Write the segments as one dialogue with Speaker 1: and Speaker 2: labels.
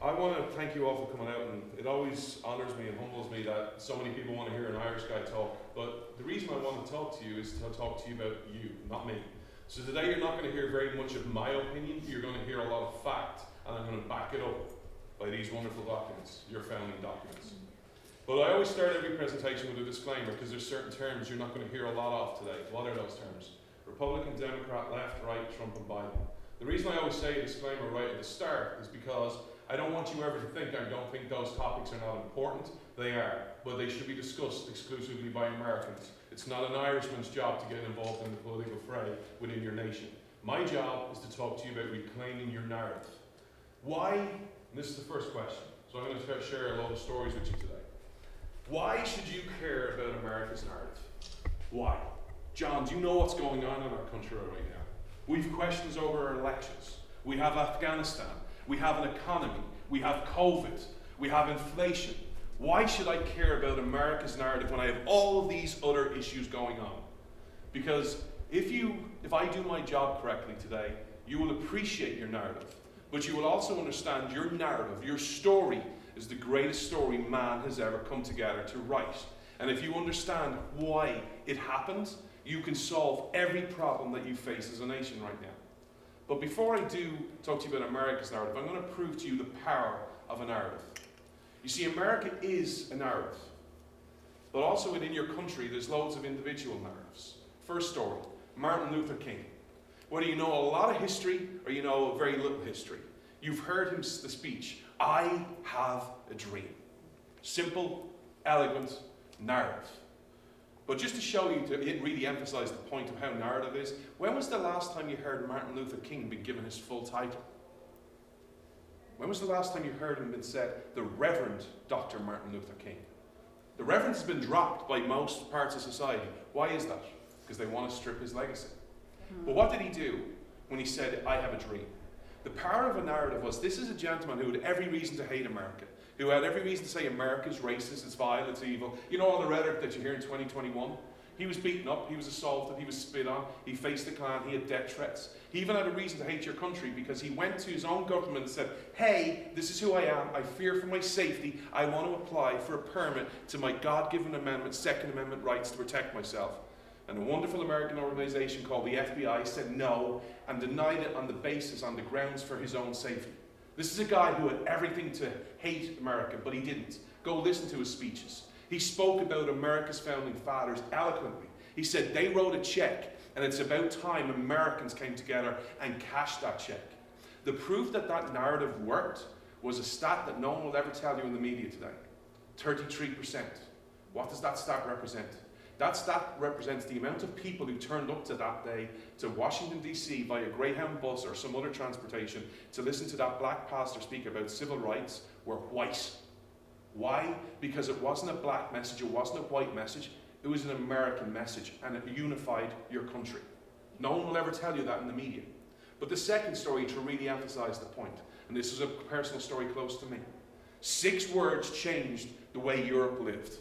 Speaker 1: I want to thank you all for coming out, and it always honours me and humbles me that so many people want to hear an Irish guy talk. But the reason I want to talk to you is to talk to you about you, not me. So today you're not going to hear very much of my opinion, you're going to hear a lot of fact, and I'm going to back it up by these wonderful documents, your founding documents. But I always start every presentation with a disclaimer, because there's certain terms you're not going to hear a lot of today. What are those terms? Republican, Democrat, left, right, Trump and Biden. The reason I always say a disclaimer right at the start is because I don't want you ever to think I don't think those topics are not important. They are, but they should be discussed exclusively by Americans. It's not an Irishman's job to get involved in the political fray within your nation. My job is to talk to you about reclaiming your narrative. Why? And this is the first question. So I'm going to share a lot of stories with you today. Why should you care about America's narrative? Why? John, do you know what's going on in our country right now? We've questions over our elections. We have Afghanistan. We have an economy. We have COVID. We have inflation. Why should I care about America's narrative when I have all of these other issues going on? Because if I do my job correctly today, you will appreciate your narrative, but you will also understand your narrative, your story, is the greatest story man has ever come together to write. And if you understand why it happened, you can solve every problem that you face as a nation right now. But before I do talk to you about America's narrative, I'm going to prove to you the power of a narrative. You see, America is a narrative. But also within your country, there's loads of individual narratives. First story, Martin Luther King. Whether you know a lot of history or you know very little history, you've heard the speech, I have a dream. Simple, elegant narrative. But just to show you, to really emphasize the point of how narrative is, when was the last time you heard Martin Luther King be given his full title? When was the last time you heard him been said, the Reverend Dr. Martin Luther King? The Reverend has been dropped by most parts of society. Why is that? Because they want to strip his legacy. But what did he do when he said, I have a dream? The power of a narrative was, this is a gentleman who had every reason to hate America, who had every reason to say America's racist, it's vile, it's evil. You know all the rhetoric that you hear in 2021? He was beaten up, he was assaulted, he was spit on, he faced the Klan, he had death threats. He even had a reason to hate your country because he went to his own government and said, hey, this is who I am, I fear for my safety, I want to apply for a permit to my God-given amendment, Second Amendment rights to protect myself. And a wonderful American organization called the FBI said no and denied it on the grounds for his own safety. This is a guy who had everything to hate America, but he didn't. Go listen to his speeches. He spoke about America's founding fathers eloquently. He said they wrote a check, and it's about time Americans came together and cashed that check. The proof that that narrative worked was a stat that no one will ever tell you in the media today. 33%. What does that stat represent? That stat represents the amount of people who turned up to that day to Washington, D.C. via Greyhound bus or some other transportation to listen to that black pastor speak about civil rights were white. Why? Because it wasn't a black message, it wasn't a white message, it was an American message, and it unified your country. No one will ever tell you that in the media. But the second story to really emphasize the point, and this is a personal story close to me. 6 words changed the way Europe lived.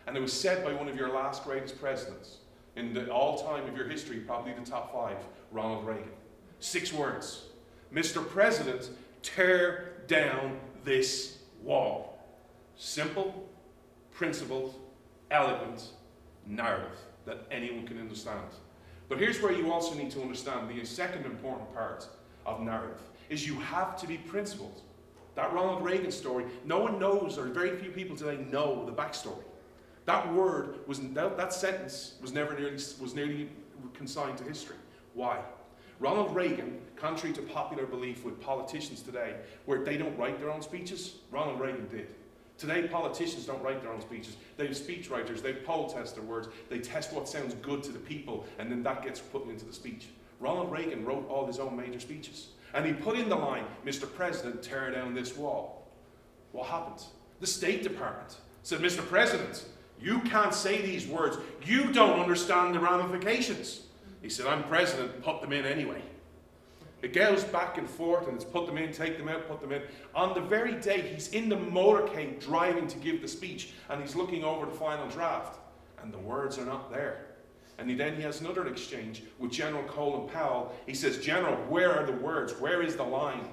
Speaker 1: And it was said by one of your last greatest presidents, in the all-time of your history, probably the top 5, Ronald Reagan. 6 words. Mr. President, tear down this wall. Simple, principled, elegant narrative that anyone can understand. But here's where you also need to understand the second important part of narrative, is you have to be principled. That Ronald Reagan story, no one knows, or very few people today know the backstory. That sentence was nearly consigned to history. Why? Ronald Reagan, contrary to popular belief with politicians today, where they don't write their own speeches, Ronald Reagan did. Today, politicians don't write their own speeches. They have speech writers, they poll test their words, they test what sounds good to the people, and then that gets put into the speech. Ronald Reagan wrote all his own major speeches. And he put in the line, Mr. President, tear down this wall. What happened? The State Department said, Mr. President, you can't say these words. You don't understand the ramifications. He said, I'm president, put them in anyway. It goes back and forth, and it's put them in, take them out, put them in. On the very day he's in the motorcade driving to give the speech, and he's looking over the final draft, and the words are not there. And then he has another exchange with General Colin Powell. He says, General, where are the words? Where is the line?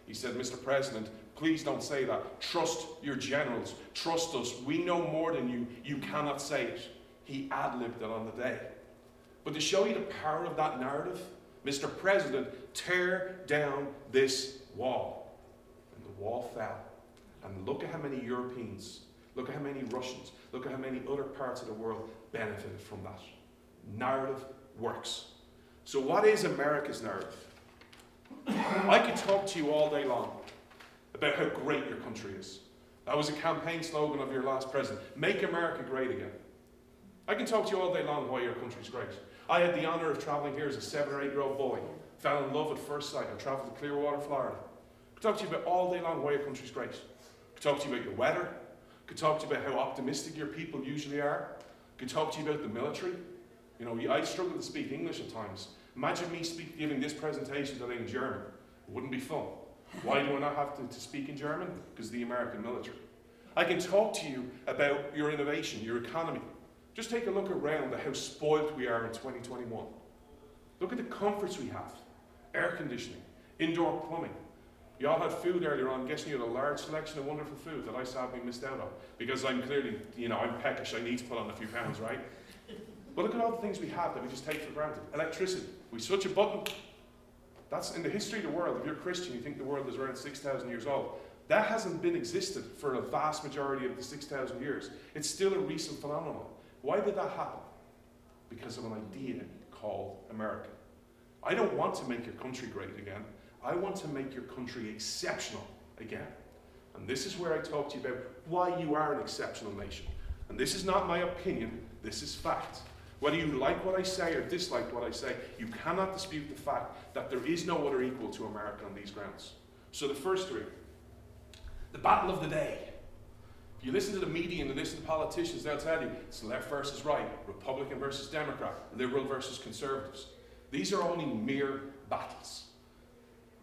Speaker 1: He said, Mr. President, Please don't say that. Trust your generals. Trust us. We know more than you. You cannot say it. He ad-libbed it on the day. But to show you the power of that narrative, Mr. President, tear down this wall. And the wall fell. And look at how many Europeans, look at how many Russians, look at how many other parts of the world benefited from that. Narrative works. So what is America's narrative? I could talk to you all day long about how great your country is. That was a campaign slogan of your last president. Make America great again. I can talk to you all day long why your country's great. I had the honour of travelling here as a 7 or 8-year-old boy. Fell in love at first sight. I travelled to Clearwater, Florida. I could talk to you about all day long why your country's great. I could talk to you about your weather. I could talk to you about how optimistic your people usually are. I could talk to you about the military. You know, I struggle to speak English at times. Imagine me giving this presentation today in German. It wouldn't be fun. Why do I not have to speak in German? Because of the American military. I can talk to you about your innovation, your economy. Just take a look around at how spoiled we are in 2021. Look at the comforts we have. Air conditioning, indoor plumbing. You all had food earlier on. I'm guessing you had a large selection of wonderful food that I sadly missed out on. Because I'm clearly, I'm peckish. I need to put on a few pounds, right? But look at all the things we have that we just take for granted. Electricity. We switch a button. That's in the history of the world. If you're Christian, you think the world is around 6,000 years old. That hasn't been existed for a vast majority of the 6,000 years. It's still a recent phenomenon. Why did that happen? Because of an idea called America. I don't want to make your country great again. I want to make your country exceptional again. And this is where I talk to you about why you are an exceptional nation. And this is not my opinion, this is fact. Whether you like what I say or dislike what I say, you cannot dispute the fact that there is no other equal to America on these grounds. So the first three. The battle of the day. If you listen to the media and you listen to politicians, they'll tell you it's left versus right, Republican versus Democrat, liberal versus conservatives. These are only mere battles.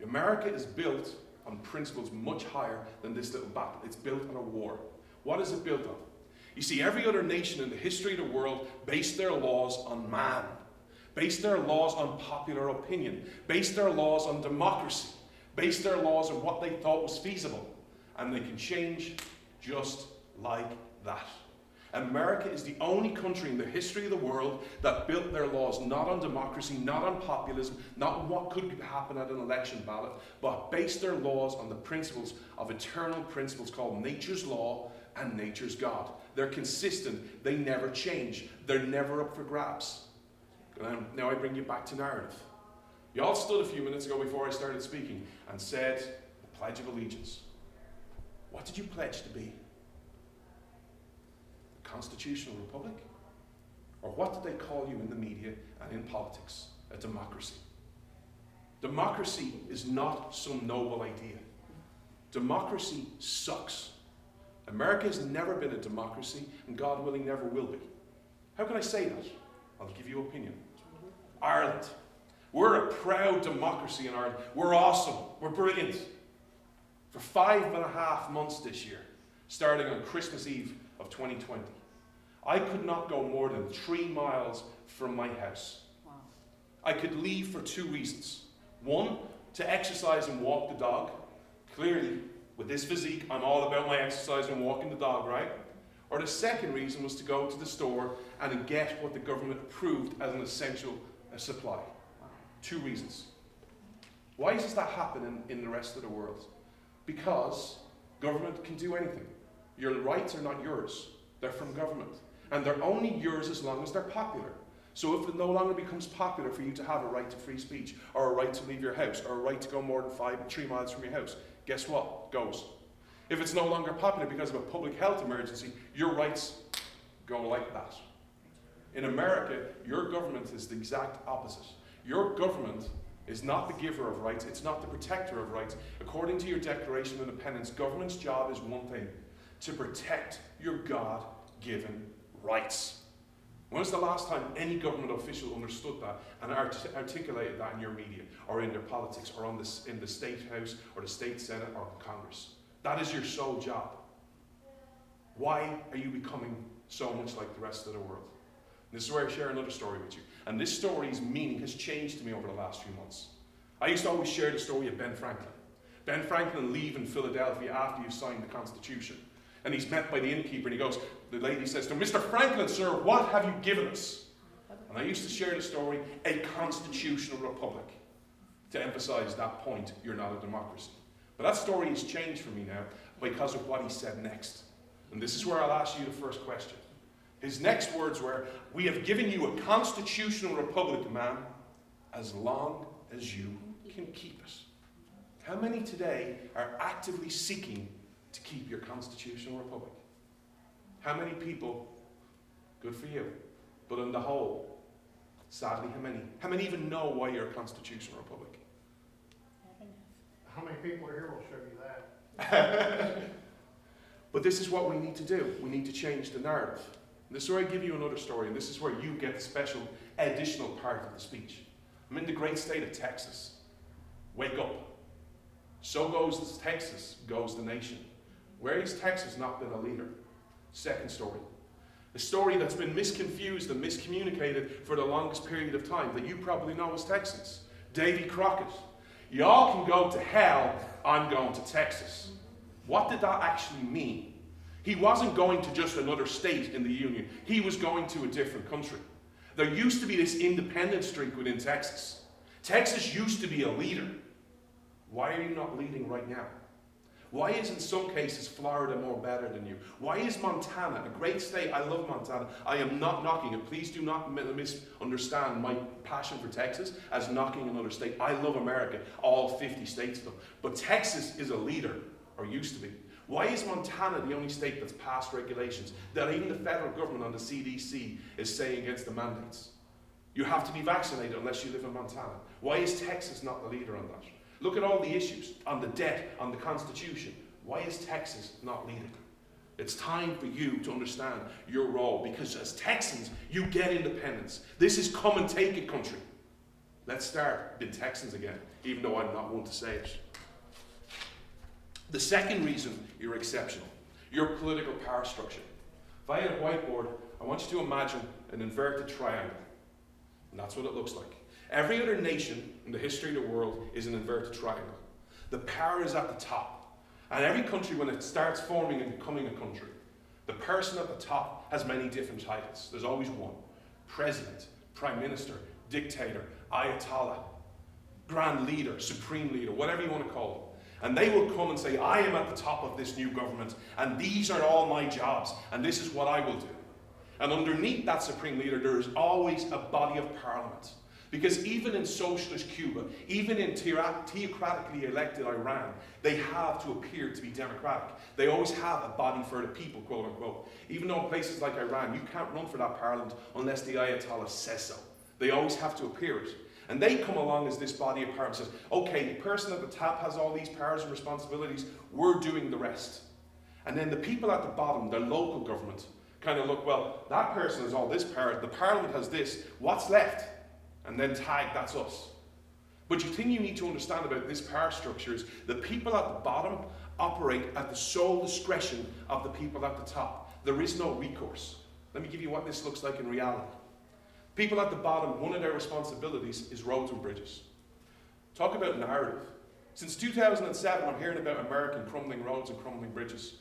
Speaker 1: America is built on principles much higher than this little battle. It's built on a war. What is it built on? You see, every other nation in the history of the world based their laws on man, based their laws on popular opinion, based their laws on democracy, based their laws on what they thought was feasible. And they can change just like that. America is the only country in the history of the world that built their laws not on democracy, not on populism, not on what could happen at an election ballot, but based their laws on the principles of eternal principles called nature's law and nature's God. They're consistent. They never change. They're never up for grabs. Now I bring you back to narrative. You all stood a few minutes ago before I started speaking and said the Pledge of Allegiance. What did you pledge to be? A constitutional republic? Or what did they call you in the media and in politics? A democracy. Democracy is not some noble idea. Democracy sucks. America has never been a democracy, and God willing never will be. How can I say that? I'll give you opinion. Ireland. We're a proud democracy in Ireland. We're awesome. We're brilliant. For 5.5 months this year, starting on Christmas Eve of 2020, I could not go more than 3 miles from my house. Wow. I could leave for 2 reasons. One, to exercise and walk the dog. Clearly, with this physique, I'm all about my exercise and walking the dog, right? Or the second reason was to go to the store and get what the government approved as an essential supply. 2 reasons. Why does that happen in the rest of the world? Because government can do anything. Your rights are not yours. They're from government. And they're only yours as long as they're popular. So if it no longer becomes popular for you to have a right to free speech, or a right to leave your house, or a right to go more than 3 miles from your house, guess what? It goes. If it's no longer popular because of a public health emergency, your rights go like that. In America, your government is the exact opposite. Your government is not the giver of rights, it's not the protector of rights. According to your Declaration of Independence, government's job is one thing: to protect your God-given rights. When was the last time any government official understood that and articulated that in your media, or in their politics, or in the State House, or the State Senate, or Congress? That is your sole job. Why are you becoming so much like the rest of the world? And this is where I share another story with you. And this story's meaning has changed to me over the last few months. I used to always share the story of Ben Franklin. Ben Franklin leaving Philadelphia after you signed the Constitution. And he's met by the innkeeper and he goes, the lady says to him, Mr. Franklin, sir, what have you given us? And I used to share the story, a constitutional republic, to emphasize that point, you're not a democracy. But that story has changed for me now because of what he said next. And this is where I'll ask you the first question. His next words were, we have given you a constitutional republic, man, as long as you can keep it. How many today are actively seeking to keep your constitutional republic? How many people? Good for you. But on the whole, sadly, how many? How many even know why you're a constitutional republic?
Speaker 2: How many people are here will show you that.
Speaker 1: But this is what we need to do. We need to change the narrative. And this is where I give you another story, and this is where you get the special additional part of the speech. I'm in the great state of Texas. Wake up. So goes Texas, goes the nation. Where has Texas not been a leader? Second story. A story that's been misconfused and miscommunicated for the longest period of time that you probably know as Texans. Davy Crockett. Y'all can go to hell, I'm going to Texas. What did that actually mean? He wasn't going to just another state in the Union. He was going to a different country. There used to be this independence streak within Texas. Texas used to be a leader. Why are you not leading right now? Why is in some cases Florida more better than you? Why is Montana, a great state? I love Montana. I am not knocking it. Please do not misunderstand my passion for Texas as knocking another state. I love America, all 50 states of them. But Texas is a leader, or used to be. Why is Montana the only state that's passed regulations that even the federal government on the CDC is saying against the mandates? You have to be vaccinated unless you live in Montana. Why is Texas not the leader on that? Look at all the issues, on the debt, on the Constitution. Why is Texas not leading? It's time for you to understand your role, because as Texans, you get independence. This is come and take it country. Let's start being Texans again, even though I'm not one to say it. The second reason you're exceptional, your political power structure. If I had a whiteboard, I want you to imagine an inverted triangle. And that's what it looks like. Every other nation in the history of the world is an inverted triangle. The power is at the top. And every country, when it starts forming and becoming a country, the person at the top has many different titles. There's always one. President, prime minister, dictator, ayatollah, grand leader, supreme leader, whatever you want to call them. And they will come and say, I am at the top of this new government, and these are all my jobs, and this is what I will do. And underneath that supreme leader, there is always a body of parliament. Because even in socialist Cuba, even in theocratically elected Iran, they have to appear to be democratic. They always have a body for the people, quote unquote. Even though in places like Iran, you can't run for that parliament unless the Ayatollah says so. They always have to appear it. And they come along as this body of parliament says, okay, the person at the top has all these powers and responsibilities, we're doing the rest. And then the people at the bottom, the local government, kind of look, well, that person has all this power, the parliament has this, what's left? And then tag, that's us. But the thing you need to understand about this power structure is the people at the bottom operate at the sole discretion of the people at the top. There is no recourse. Let me give you what this looks like in reality. People at the bottom, one of their responsibilities is roads and bridges. Talk about narrative. Since 2007, I'm hearing about American crumbling roads and crumbling bridges.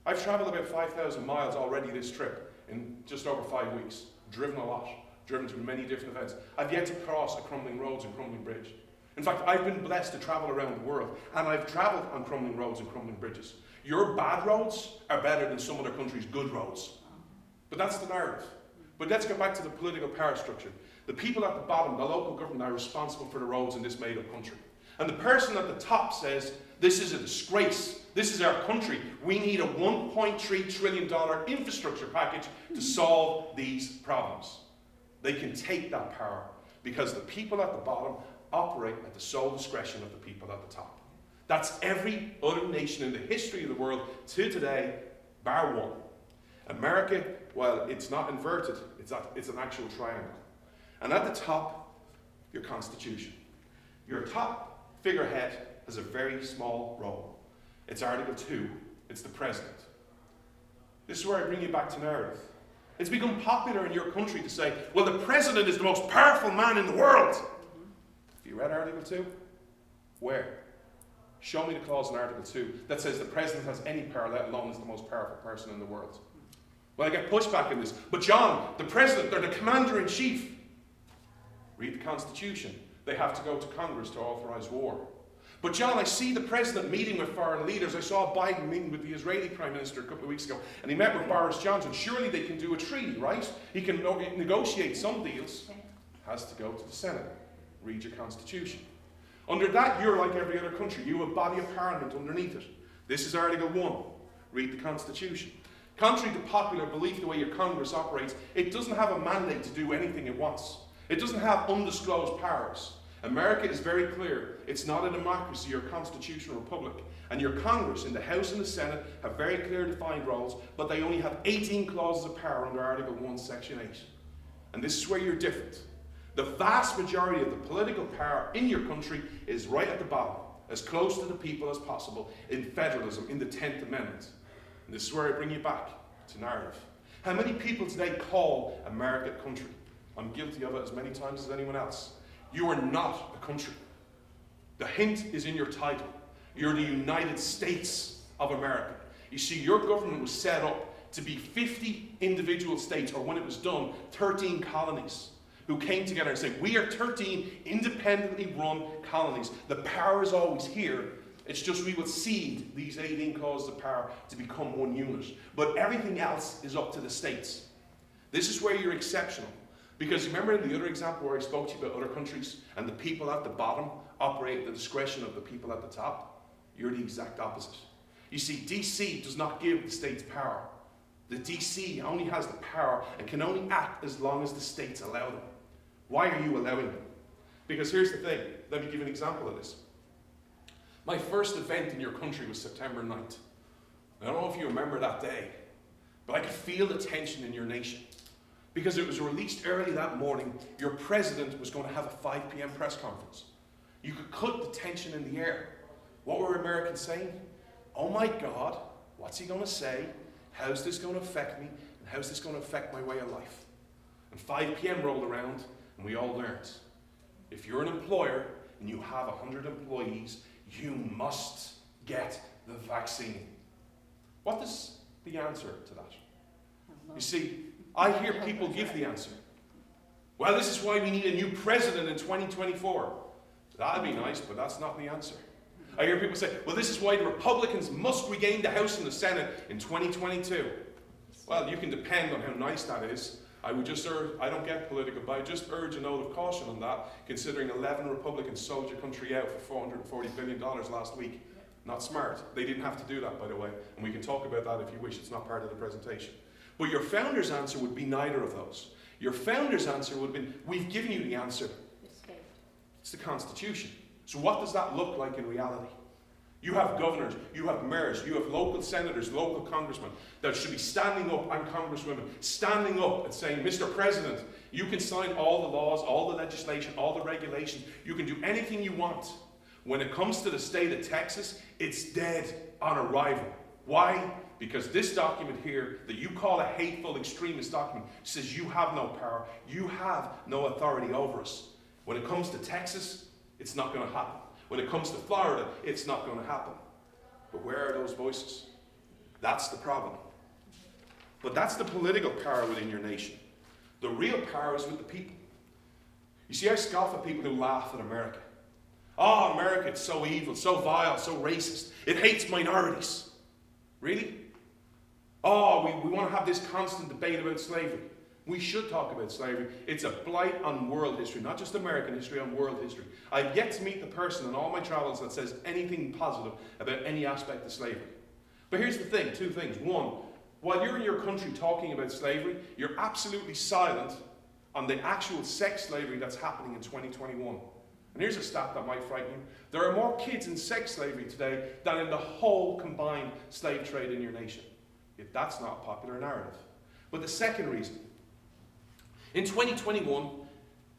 Speaker 1: I've traveled about 5,000 miles already this trip in just over 5 weeks. Driven a lot. Driven to many different events. I've yet to cross a crumbling roads and crumbling bridge. In fact, I've been blessed to travel around the world, and I've traveled on crumbling roads and crumbling bridges. Your bad roads are better than some other countries' good roads. But that's the narrative. But let's go back to the political power structure. The people at the bottom, the local government, are responsible for the roads in this made-up country. And the person at the top says, this is a disgrace. This is our country. We need a $1.3 trillion infrastructure package to solve these problems. They can take that power because the people at the bottom operate at the sole discretion of the people at the top. That's every other nation in the history of the world to today, bar one. America, well, it's not inverted, it's an actual triangle. And at the top, your Constitution. Your top figurehead has a very small role. It's Article 2, it's the President. This is where I bring you back to narrative. It's become popular in your country to say, well, the President is the most powerful man in the world. Have you read Article 2? Where? Show me the clause in Article 2 that says the president has any power, let alone is the most powerful person in the world. Well, I get pushback in this. But John, the president, they're the commander-in-chief. Read the Constitution. They have to go to Congress to authorize war. But John, I see the president meeting with foreign leaders. I saw Biden meeting with the Israeli Prime Minister a couple of weeks ago, and he met with Boris Johnson. Surely they can do a treaty, right? He can negotiate some deals. Has to go to the Senate. Read your Constitution. Under that, you're like every other country. You have a body of parliament underneath it. This is Article 1. Read the Constitution. Contrary to popular belief, the way your Congress operates, it doesn't have a mandate to do anything it wants. It doesn't have undisclosed powers. America is very clear. It's not a democracy or constitutional republic. And your Congress in the House and the Senate have very clear defined roles, but they only have 18 clauses of power under Article 1, Section 8. And this is where you're different. The vast majority of the political power in your country is right at the bottom, as close to the people as possible, in federalism, in the 10th Amendment. And this is where I bring you back to narrative. How many people today call America a country? I'm guilty of it as many times as anyone else. You are not a country. The hint is in your title. You're the United States of America. You see, your government was set up to be 50 individual states, or when it was done, 13 colonies, who came together and said, we are 13 independently run colonies. The power is always here. It's just we will cede these 18 clauses of power to become one unit. But everything else is up to the states. This is where you're exceptional. Because remember in the other example where I spoke to you about other countries and the people at the bottom operate at the discretion of the people at the top? You're the exact opposite. You see, DC does not give the states power. The DC only has the power and can only act as long as the states allow them. Why are you allowing them? Because here's the thing. Let me give you an example of this. My first event in your country was September 9th. I don't know if you remember that day, but I could feel the tension in your nation. Because it was released early that morning, your president was going to have a 5 p.m. press conference. You could cut the tension in the air. What were Americans saying? Oh my God, what's he going to say? How's this going to affect me? And how's this going to affect my way of life? And 5 p.m. rolled around, and we all learned. If you're an employer and you have 100 employees, you must get the vaccine. What is the answer to that? You see, I hear people give the answer. Well, this is why we need a new president in 2024. That'd be nice, but that's not the answer. I hear people say, well, this is why the Republicans must regain the House and the Senate in 2022. Well, you can depend on how nice that is. I would just urge, I don't get political, but I just urge a note of caution on that, considering 11 Republicans sold your country out for $440 billion last week. Not smart. They didn't have to do that, by the way, and we can talk about that if you wish. It's not part of the presentation. But your founder's answer would be neither of those. Your founder's answer would have been, we've given you the answer. It's the Constitution. So what does that look like in reality? You have governors, you have mayors, you have local senators, local congressmen that should be standing up, and congresswomen, standing up and saying, Mr. President, you can sign all the laws, all the legislation, all the regulations, you can do anything you want. When it comes to the state of Texas, it's dead on arrival. Why? Because this document here, that you call a hateful extremist document, says you have no power, you have no authority over us. When it comes to Texas, it's not going to happen. When it comes to Florida, it's not going to happen. But where are those voices? That's the problem. But that's the political power within your nation. The real power is with the people. You see, I scoff at people who laugh at America. Oh, America, it's so evil, so vile, so racist. It hates minorities. Really? Oh, we want to have this constant debate about slavery. We should talk about slavery. It's a blight on world history, not just American history, on world history. I've yet to meet the person in all my travels that says anything positive about any aspect of slavery. But here's the thing, two things. One, while you're in your country talking about slavery, you're absolutely silent on the actual sex slavery that's happening in 2021. And here's a stat that might frighten you. There are more kids in sex slavery today than in the whole combined slave trade in your nation. Yet that's not a popular narrative. But the second reason, in 2021,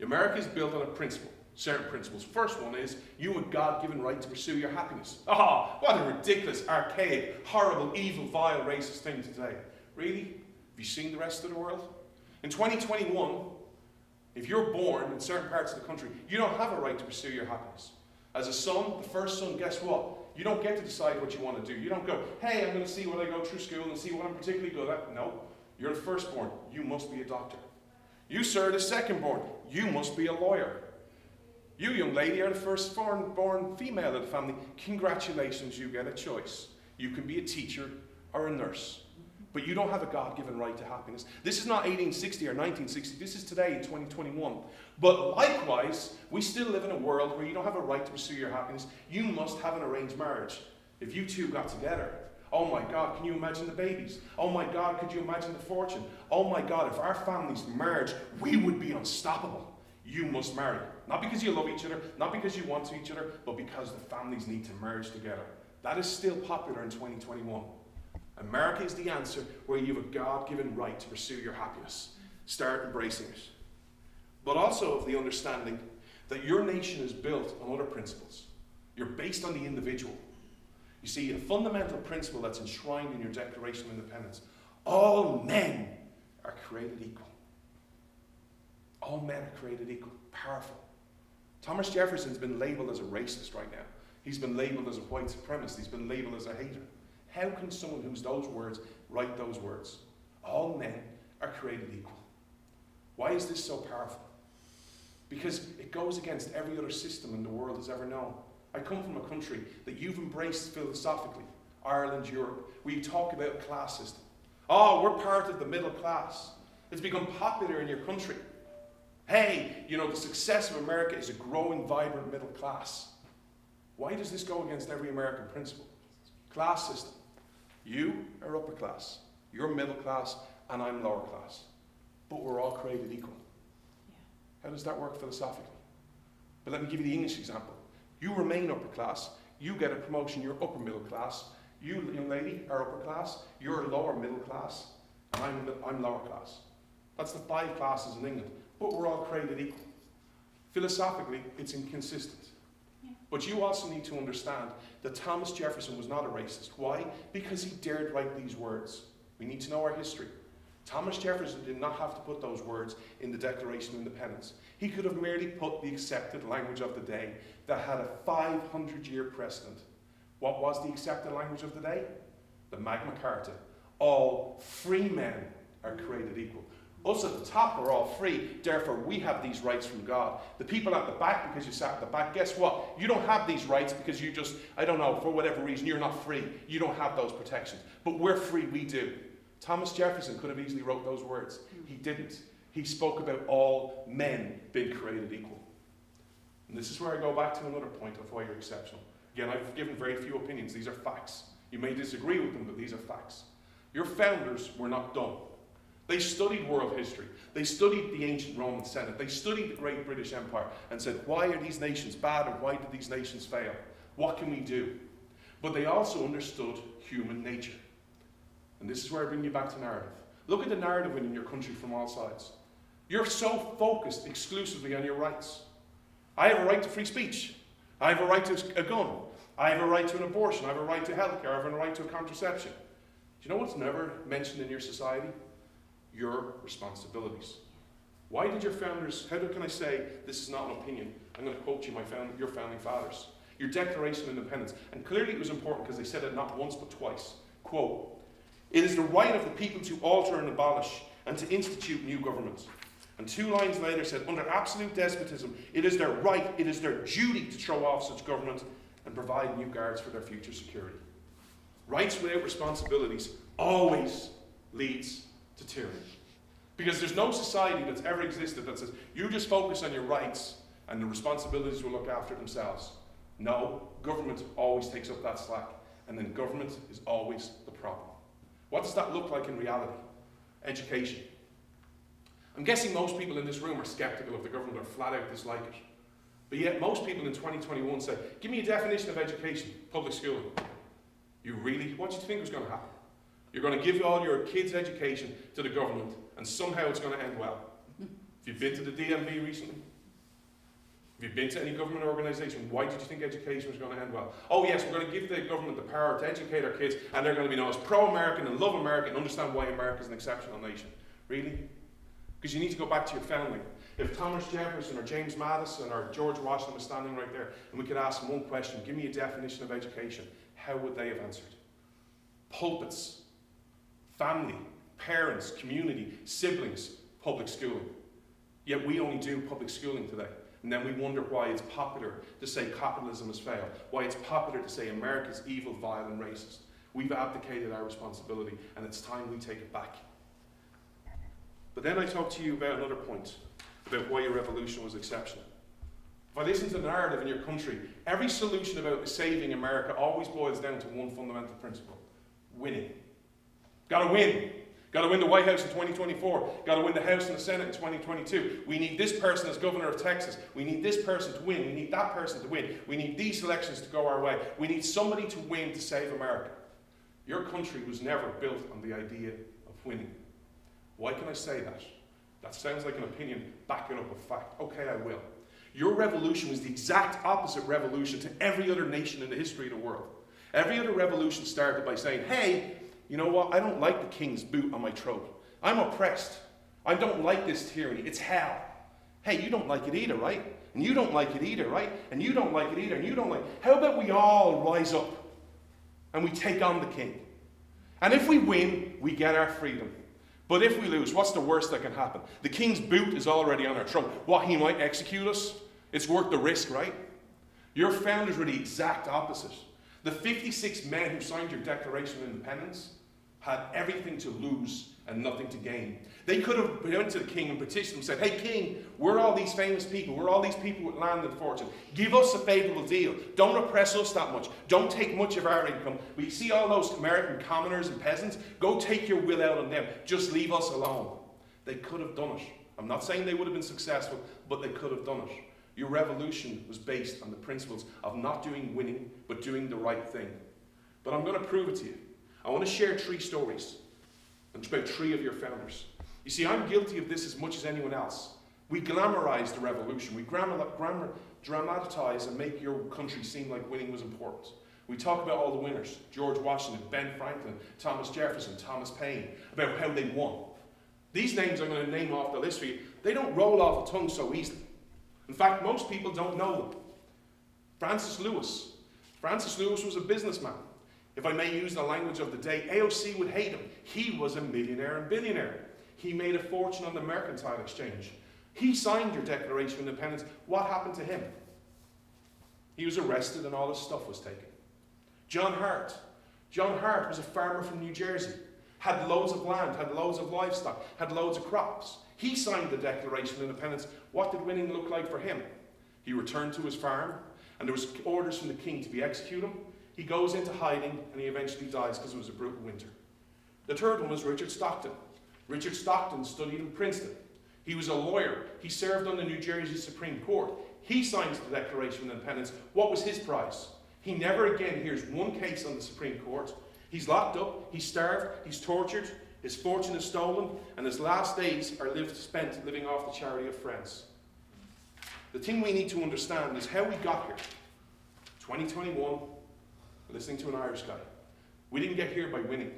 Speaker 1: America is built on a principle, certain principles. First one is, you have a God-given right to pursue your happiness. Ah, what a ridiculous, archaic, horrible, evil, vile, racist thing to say. Really? Have you seen the rest of the world? In 2021, if you're born in certain parts of the country, you don't have a right to pursue your happiness. As a son, the first son, guess what? You don't get to decide what you want to do. You don't go, hey, I'm going to see what I go through school and see what I'm particularly good at. No, you're the firstborn. You must be a doctor. You, sir, the secondborn. You must be a lawyer. You, young lady, are the firstborn female of the family. Congratulations, you get a choice. You can be a teacher or a nurse. But you don't have a God-given right to happiness. This is not 1860 or 1960. This is today in 2021. But likewise, we still live in a world where you don't have a right to pursue your happiness. You must have an arranged marriage. If you two got together, oh my God, can you imagine the babies? Oh my God, could you imagine the fortune? Oh my God, if our families merged, we would be unstoppable. You must marry. Not because you love each other, not because you want to each other, but because the families need to merge together. That is still popular in 2021. America is the answer where you have a God-given right to pursue your happiness. Start embracing it. But also of the understanding that your nation is built on other principles. You're based on the individual. You see, a fundamental principle that's enshrined in your Declaration of Independence. All men are created equal. All men are created equal. Powerful. Thomas Jefferson's been labeled as a racist right now. He's been labeled as a white supremacist. He's been labeled as a hater. How can someone who's those words write those words? All men are created equal. Why is this so powerful? Because it goes against every other system in the world has ever known. I come from a country that you've embraced philosophically, Ireland, Europe, where you talk about a class system. Oh, we're part of the middle class. It's become popular in your country. Hey, you know, the success of America is a growing, vibrant middle class. Why does this go against every American principle? Class system. You are upper class, you're middle class, and I'm lower class. But we're all created equal. How does that work philosophically? But let me give you the English example. You remain upper class, you get a promotion, you're upper middle class. You, young lady, are upper class, you're lower middle class, and I'm lower class. That's the 5 classes in England. But we're all created equal. Philosophically, it's inconsistent. But you also need to understand that Thomas Jefferson was not a racist. Why? Because he dared write these words. We need to know our history. Thomas Jefferson did not have to put those words in the Declaration of Independence. He could have merely put the accepted language of the day that had a 500-year precedent. What was the accepted language of the day? The Magna Carta. All free men are created equal. Us at the top are all free, therefore we have these rights from God. The people at the back, because you sat at the back, guess what? You don't have these rights because you just, I don't know, for whatever reason, you're not free. You don't have those protections. But we're free, we do. Thomas Jefferson could have easily wrote those words. He didn't. He spoke about all men being created equal. And this is where I go back to another point of why you're exceptional. Again, I've given very few opinions. These are facts. You may disagree with them, but these are facts. Your founders were not dumb. They studied world history. They studied the ancient Roman Senate. They studied the great British Empire and said, why are these nations bad and why did these nations fail? What can we do? But they also understood human nature. And this is where I bring you back to narrative. Look at the narrative in your country from all sides. You're so focused exclusively on your rights. I have a right to free speech. I have a right to a gun. I have a right to an abortion. I have a right to healthcare. I have a right to a contraception. Do you know what's never mentioned in your society? Your responsibilities. Why did your founders, how can I say this is not an opinion? I'm going to quote you your founding fathers. Your Declaration of Independence. And clearly it was important because they said it not once but twice. Quote, it is the right of the people to alter and abolish and to institute new governments. And 2 lines later said, under absolute despotism, it is their right, it is their duty to throw off such government and provide new guards for their future security. Rights without responsibilities always leads to tyranny. Because there's no society that's ever existed that says, you just focus on your rights and the responsibilities will look after themselves. No, government always takes up that slack. And then government is always the problem. What does that look like in reality? Education. I'm guessing most people in this room are skeptical of the government or flat out dislike it. But yet most people in 2021 say, give me a definition of education, public schooling. You really? What do you think was going to happen? You're going to give all your kids' education to the government, and somehow it's going to end well. Have you been to the DMV recently? Have you been to any government organisation? Why did you think education was going to end well? Oh yes, we're going to give the government the power to educate our kids, and they're going to be known as pro-American and love America and understand why America is an exceptional nation. Really? Because you need to go back to your founding. If Thomas Jefferson or James Madison or George Washington was standing right there, and we could ask them one question, give me a definition of education, how would they have answered? Pulpits, family, parents, community, siblings, public schooling. Yet we only do public schooling today. And then we wonder why it's popular to say capitalism has failed, why it's popular to say America's evil, vile, and racist. We've abdicated our responsibility, and it's time we take it back. But then I talk to you about another point, about why your revolution was exceptional. If I listen to the narrative in your country, every solution about saving America always boils down to one fundamental principle: winning. Gotta win. Got to win the White House in 2024. Got to win the House and the Senate in 2022. We need this person as governor of Texas. We need this person to win. We need that person to win. We need these elections to go our way. We need somebody to win to save America. Your country was never built on the idea of winning. Why can I say that? That sounds like an opinion. Back it up with fact. Okay, I will. Your revolution was the exact opposite revolution to every other nation in the history of the world. Every other revolution started by saying, hey, you know what? I don't like the king's boot on my throat. I'm oppressed. I don't like this tyranny. It's hell. Hey, you don't like it either, right? And you don't like it either, right? And you don't like it either, and you don't like it. How about we all rise up and we take on the king? And if we win, we get our freedom. But if we lose, what's the worst that can happen? The king's boot is already on our throat. What, he might execute us? It's worth the risk, right? Your founders were the exact opposite. The 56 men who signed your Declaration of Independence had everything to lose and nothing to gain. They could have went to the king and petitioned and said, hey king, we're all these famous people. We're all these people with land and fortune. Give us a favourable deal. Don't oppress us that much. Don't take much of our income. We see all those American commoners and peasants. Go take your will out on them. Just leave us alone. They could have done it. I'm not saying they would have been successful, but they could have done it. Your revolution was based on the principles of not doing winning, but doing the right thing. But I'm going to prove it to you. I want to share 3 stories about 3 of your founders. You see, I'm guilty of this as much as anyone else. We glamorize the revolution. We dramatize and make your country seem like winning was important. We talk about all the winners: George Washington, Ben Franklin, Thomas Jefferson, Thomas Paine, about how they won. These names I'm going to name off the list for you. They don't roll off the tongue so easily. In fact, most people don't know them. Francis Lewis. Francis Lewis was a businessman. If I may use the language of the day, AOC would hate him. He was a millionaire and billionaire. He made a fortune on the mercantile exchange. He signed your Declaration of Independence. What happened to him? He was arrested and all his stuff was taken. John Hart. John Hart was a farmer from New Jersey. Had loads of land, had loads of livestock, had loads of crops. He signed the Declaration of Independence. What did winning look like for him? He returned to his farm, and there was orders from the king to be executed him. He goes into hiding, and he eventually dies because it was a brutal winter. The third one was Richard Stockton. Richard Stockton studied in Princeton. He was a lawyer. He served on the New Jersey Supreme Court. He signs the Declaration of Independence. What was his prize? He never again hears one case on the Supreme Court. He's locked up, he's starved, he's tortured, his fortune is stolen, and his last days are spent living off the charity of friends. The thing we need to understand is how we got here. 2021, listening to an Irish guy. We didn't get here by winning.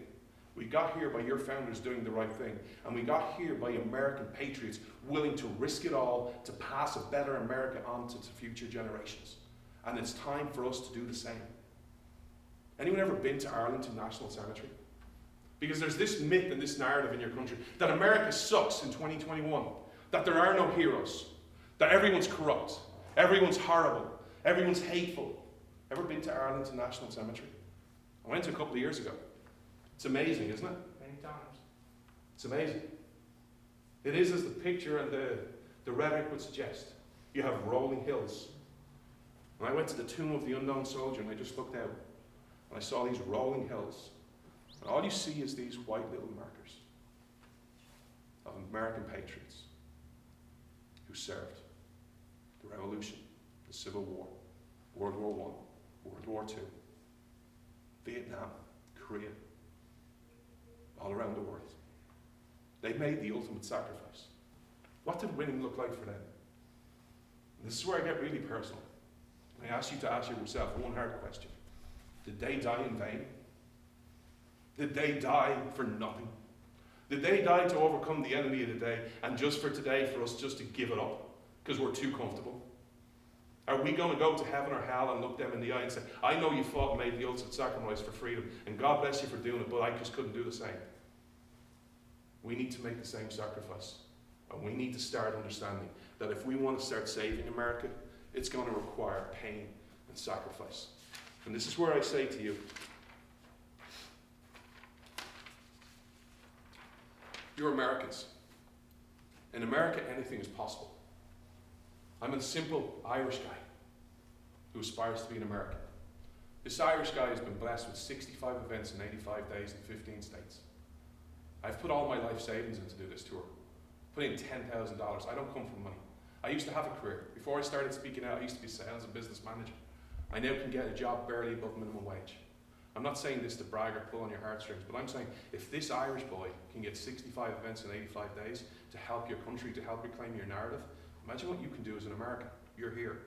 Speaker 1: We got here by your founders doing the right thing. And we got here by American patriots willing to risk it all to pass a better America on to future generations. And it's time for us to do the same. Anyone ever been to Arlington National Cemetery? Because there's this myth and this narrative in your country that America sucks in 2021, that there are no heroes, that everyone's corrupt, everyone's horrible, everyone's hateful. Ever been to Arlington National Cemetery? I went a couple of years ago. It's amazing, isn't it?
Speaker 2: Many times.
Speaker 1: It's amazing. It is as the picture and the rhetoric would suggest. You have rolling hills. And I went to the tomb of the unknown soldier and I just looked out and I saw these rolling hills. And all you see is these white little markers of American patriots who served the Revolution, the Civil War, World War I, World War II, Vietnam, Korea, all around the world. They made the ultimate sacrifice. What did winning look like for them? And this is where I get really personal. I ask you to ask yourself one hard question. Did they die in vain? Did they die for nothing? Did they die to overcome the enemy of the day, and just for today, for us just to give it up because we're too comfortable? Are we going to go to heaven or hell and look them in the eye and say, I know you fought and made the ultimate sacrifice for freedom, and God bless you for doing it, but I just couldn't do the same? We need to make the same sacrifice. And we need to start understanding that if we want to start saving America, it's going to require pain and sacrifice. And this is where I say to you, you're Americans. In America, anything is possible. I'm a simple Irish guy who aspires to be an American. This Irish guy has been blessed with 65 events in 85 days in 15 states. I've put all my life savings in to do this tour. Put in $10,000. I don't come from money. I used to have a career. Before I started speaking out, I used to be sales and business manager. I now can get a job barely above minimum wage. I'm not saying this to brag or pull on your heartstrings, but I'm saying if this Irish boy can get 65 events in 85 days to help your country, to help reclaim your narrative, imagine what you can do as an American. You're here.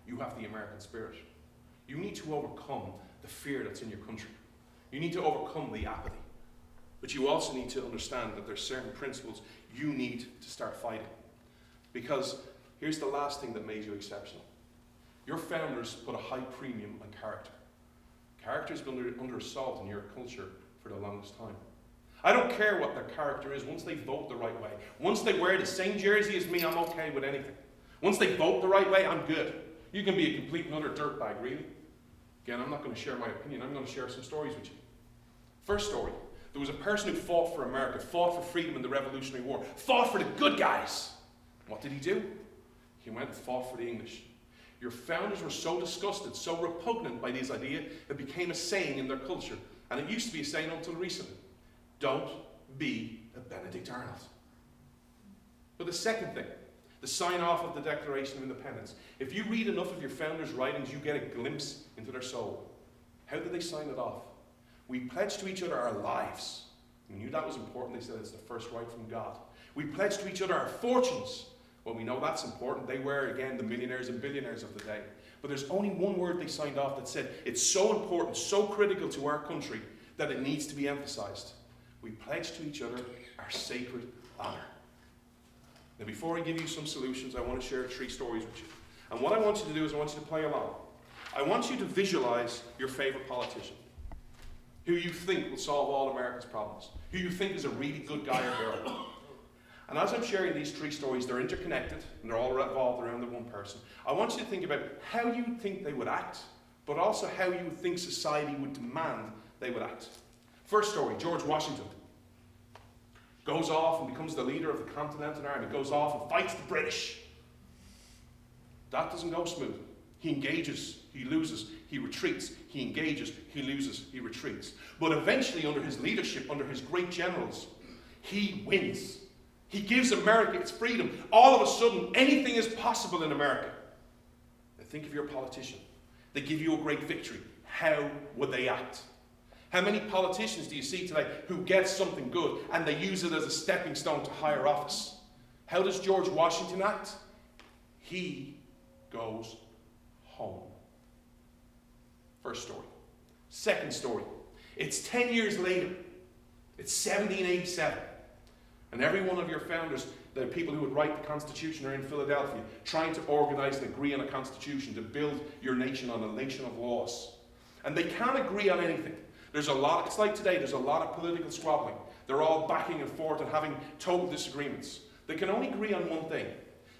Speaker 1: You have the American spirit. You need to overcome the fear that's in your country. You need to overcome the apathy. But you also need to understand that there's certain principles you need to start fighting. Because here's the last thing that made you exceptional. Your founders put a high premium on character. Character's been under assault in your culture for the longest time. I don't care what their character is once they vote the right way. Once they wear the same jersey as me, I'm okay with anything. Once they vote the right way, I'm good. You can be a complete and utter dirtbag, really. Again, I'm not going to share my opinion. I'm going to share some stories with you. First story. There was a person who fought for America, fought for freedom in the Revolutionary War, fought for the good guys. What did he do? He went and fought for the English. Your founders were so disgusted, so repugnant by this idea, it became a saying in their culture. And it used to be a saying until recently. Don't be a Benedict Arnold. But the second thing, the sign off of the Declaration of Independence. If you read enough of your founders' writings, you get a glimpse into their soul. How did they sign it off? We pledge to each other our lives. We knew that was important. They said it's the first right from God. We pledge to each other our fortunes. Well, we know that's important. They were, again, the millionaires and billionaires of the day. But there's only one word they signed off that said it's so important, so critical to our country that it needs to be emphasized. We pledge to each other our sacred honor. Now, before I give you some solutions, I want to share 3 stories with you. And what I want you to do is I want you to play along. I want you to visualize your favorite politician, who you think will solve all America's problems, who you think is a really good guy or girl. And as I'm sharing these 3 stories, they're interconnected, and they're all revolved around the one person. I want you to think about how you think they would act, but also how you think society would demand they would act. First story, George Washington goes off and becomes the leader of the Continental Army, goes off and fights the British. That doesn't go smooth. He engages, he loses, he retreats, he engages, he loses, he retreats. But eventually, under his leadership, under his great generals, he wins. He gives America its freedom. All of a sudden, anything is possible in America. Now think of your politician. They give you a great victory. How would they act? How many politicians do you see today who get something good and they use it as a stepping stone to higher office? How does George Washington act? He goes home. First story. Second story. It's 10 years later. It's 1787. And every one of your founders, the people who would write the Constitution, are in Philadelphia trying to organize and agree on a constitution to build your nation on a nation of laws. And they can't agree on anything. There's a lot, it's like today, there's a lot of political squabbling. They're all backing and forth and having total disagreements. They can only agree on one thing.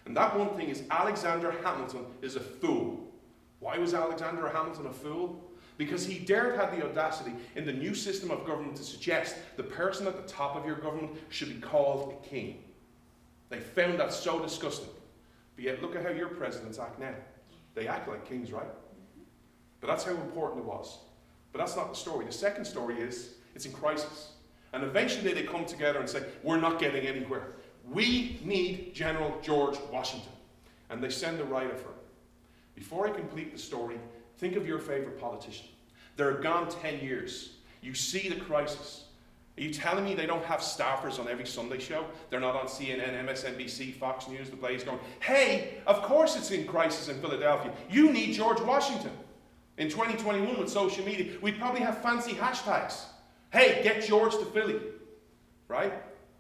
Speaker 1: And that one thing is Alexander Hamilton is a fool. Why was Alexander Hamilton a fool? Because he dared have the audacity in the new system of government to suggest the person at the top of your government should be called a king. They found that so disgusting. But yet look at how your presidents act now. They act like kings, right? But that's how important it was. But that's not the story. The second story is, it's in crisis. And eventually they come together and say, we're not getting anywhere. We need General George Washington. And they send a writer for him. Before I complete the story, think of your favorite politician. They're gone 10 years. You see the crisis. Are you telling me they don't have staffers on every Sunday show? They're not on CNN, MSNBC, Fox News, The Blaze going, hey, of course it's in crisis in Philadelphia. You need George Washington. In 2021 with social media, we'd probably have fancy hashtags. Hey, get George to Philly. Right?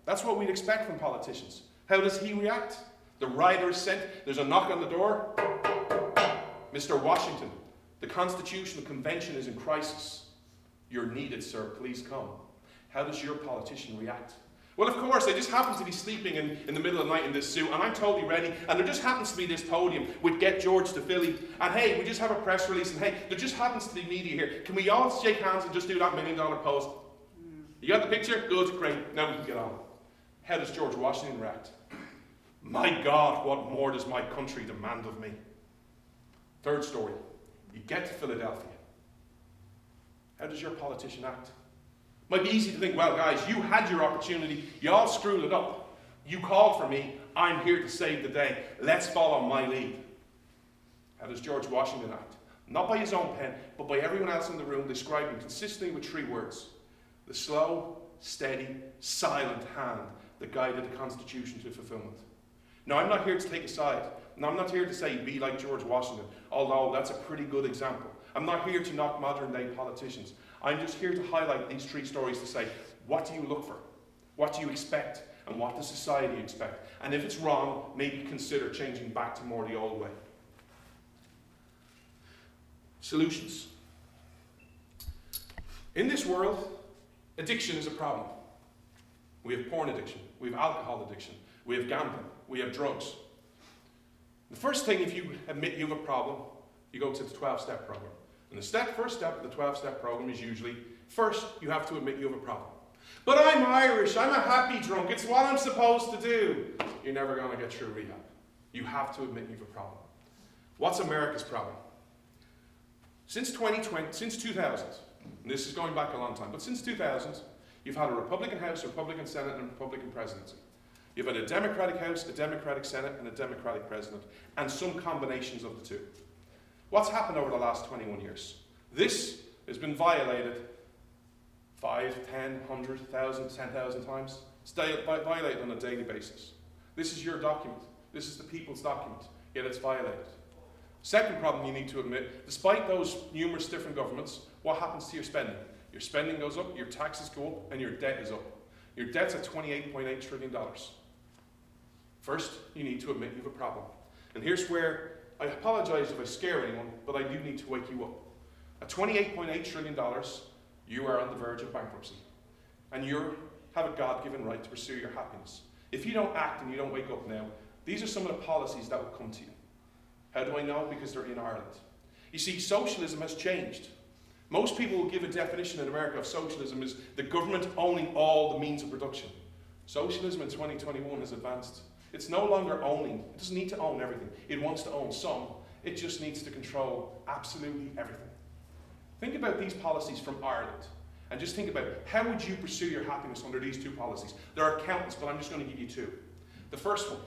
Speaker 3: That's what we'd expect from politicians. How does he react? The rider is sent. There's a knock on the door. Mr. Washington, the Constitutional Convention is in crisis. You're needed, sir. Please come. How does your politician react? Well, of course, I just happen to be sleeping in the middle of the night in this suit, and I'm totally ready, and there just happens to be this podium with Get George to Philly, and hey, we just have a press release, and hey, there just happens to be media here. Can we all shake hands and just do that $1 million pose? You got the picture? Good, great. Now we can get on. How does George Washington react? My God, what more does my country demand of me? Third story. You get to Philadelphia. How does your politician act? Might be easy to think, well, guys, you had your opportunity. You all screwed it up. You called for me. I'm here to save the day. Let's follow my lead. How does George Washington act? Not by his own pen, but by everyone else in the room, describing consistently with 3 words. The slow, steady, silent hand that guided the Constitution to fulfillment. Now, I'm not here to take a side. Now, I'm not here to say be like George Washington, although that's a pretty good example. I'm not here to knock modern-day politicians. I'm just here to highlight these 3 stories to say, what do you look for? What do you expect? And what does society expect? And if it's wrong, maybe consider changing back to more the old way. Solutions. In this world, addiction is a problem. We have porn addiction. We have alcohol addiction. We have gambling. We have drugs. The first thing, if you admit you have a problem, you go to the 12-step program. And the first step of the 12-step program is usually, first, you have to admit you have a problem. But I'm Irish, I'm a happy drunk, it's what I'm supposed to do. You're never going to get through rehab. You have to admit you have a problem. What's America's problem? Since 2000, and this is going back a long time, but since 2000, you've had a Republican House, a Republican Senate, and a Republican presidency. You've had a Democratic House, a Democratic Senate, and a Democratic President, and some combinations of the two. What's happened over the last 21 years? This has been violated 5, 10, 100,000, 10,000 times. It's violated on a daily basis. This is your document. This is the people's document, yet it's violated. Second problem you need to admit, despite those numerous different governments, what happens to your spending? Your spending goes up, your taxes go up, and your debt is up. Your debt's at $28.8 trillion. First, you need to admit you have a problem. And here's where I apologize if I scare anyone, but I do need to wake you up. At $28.8 trillion, you are on the verge of bankruptcy. And you have a God-given right to pursue your happiness. If you don't act and you don't wake up now, these are some of the policies that will come to you. How do I know? Because they're in Ireland. You see, socialism has changed. Most people will give a definition in America of socialism as the government owning all the means of production. Socialism in 2021 has advanced. It's no longer owning. It doesn't need to own everything. It wants to own some. It just needs to control absolutely everything. Think about these policies from Ireland. And just think about how would you pursue your happiness under these 2 policies. There are countless, but I'm just going to give you 2. The first one.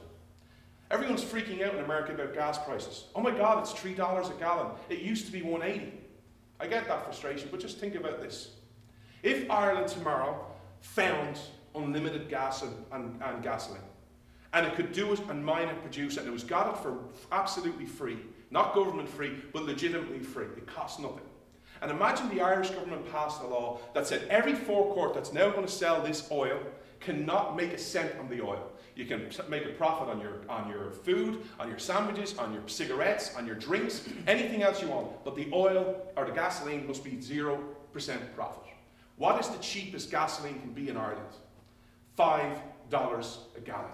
Speaker 3: Everyone's freaking out in America about gas prices. Oh my God, it's $3 a gallon. It used to be $1.80. I get that frustration, but just think about this. If Ireland tomorrow found unlimited gas and gasoline, and it could do it and mine and produce it, and it was got it for absolutely free, not government free, but legitimately free. It costs nothing. And imagine the Irish government passed a law that said every forecourt that's now going to sell this oil cannot make a cent on the oil. You can make a profit on your food, on your sandwiches, on your cigarettes, on your drinks, anything else you want. But the oil or the gasoline must be 0% profit. What is the cheapest gasoline can be in Ireland? $5 a gallon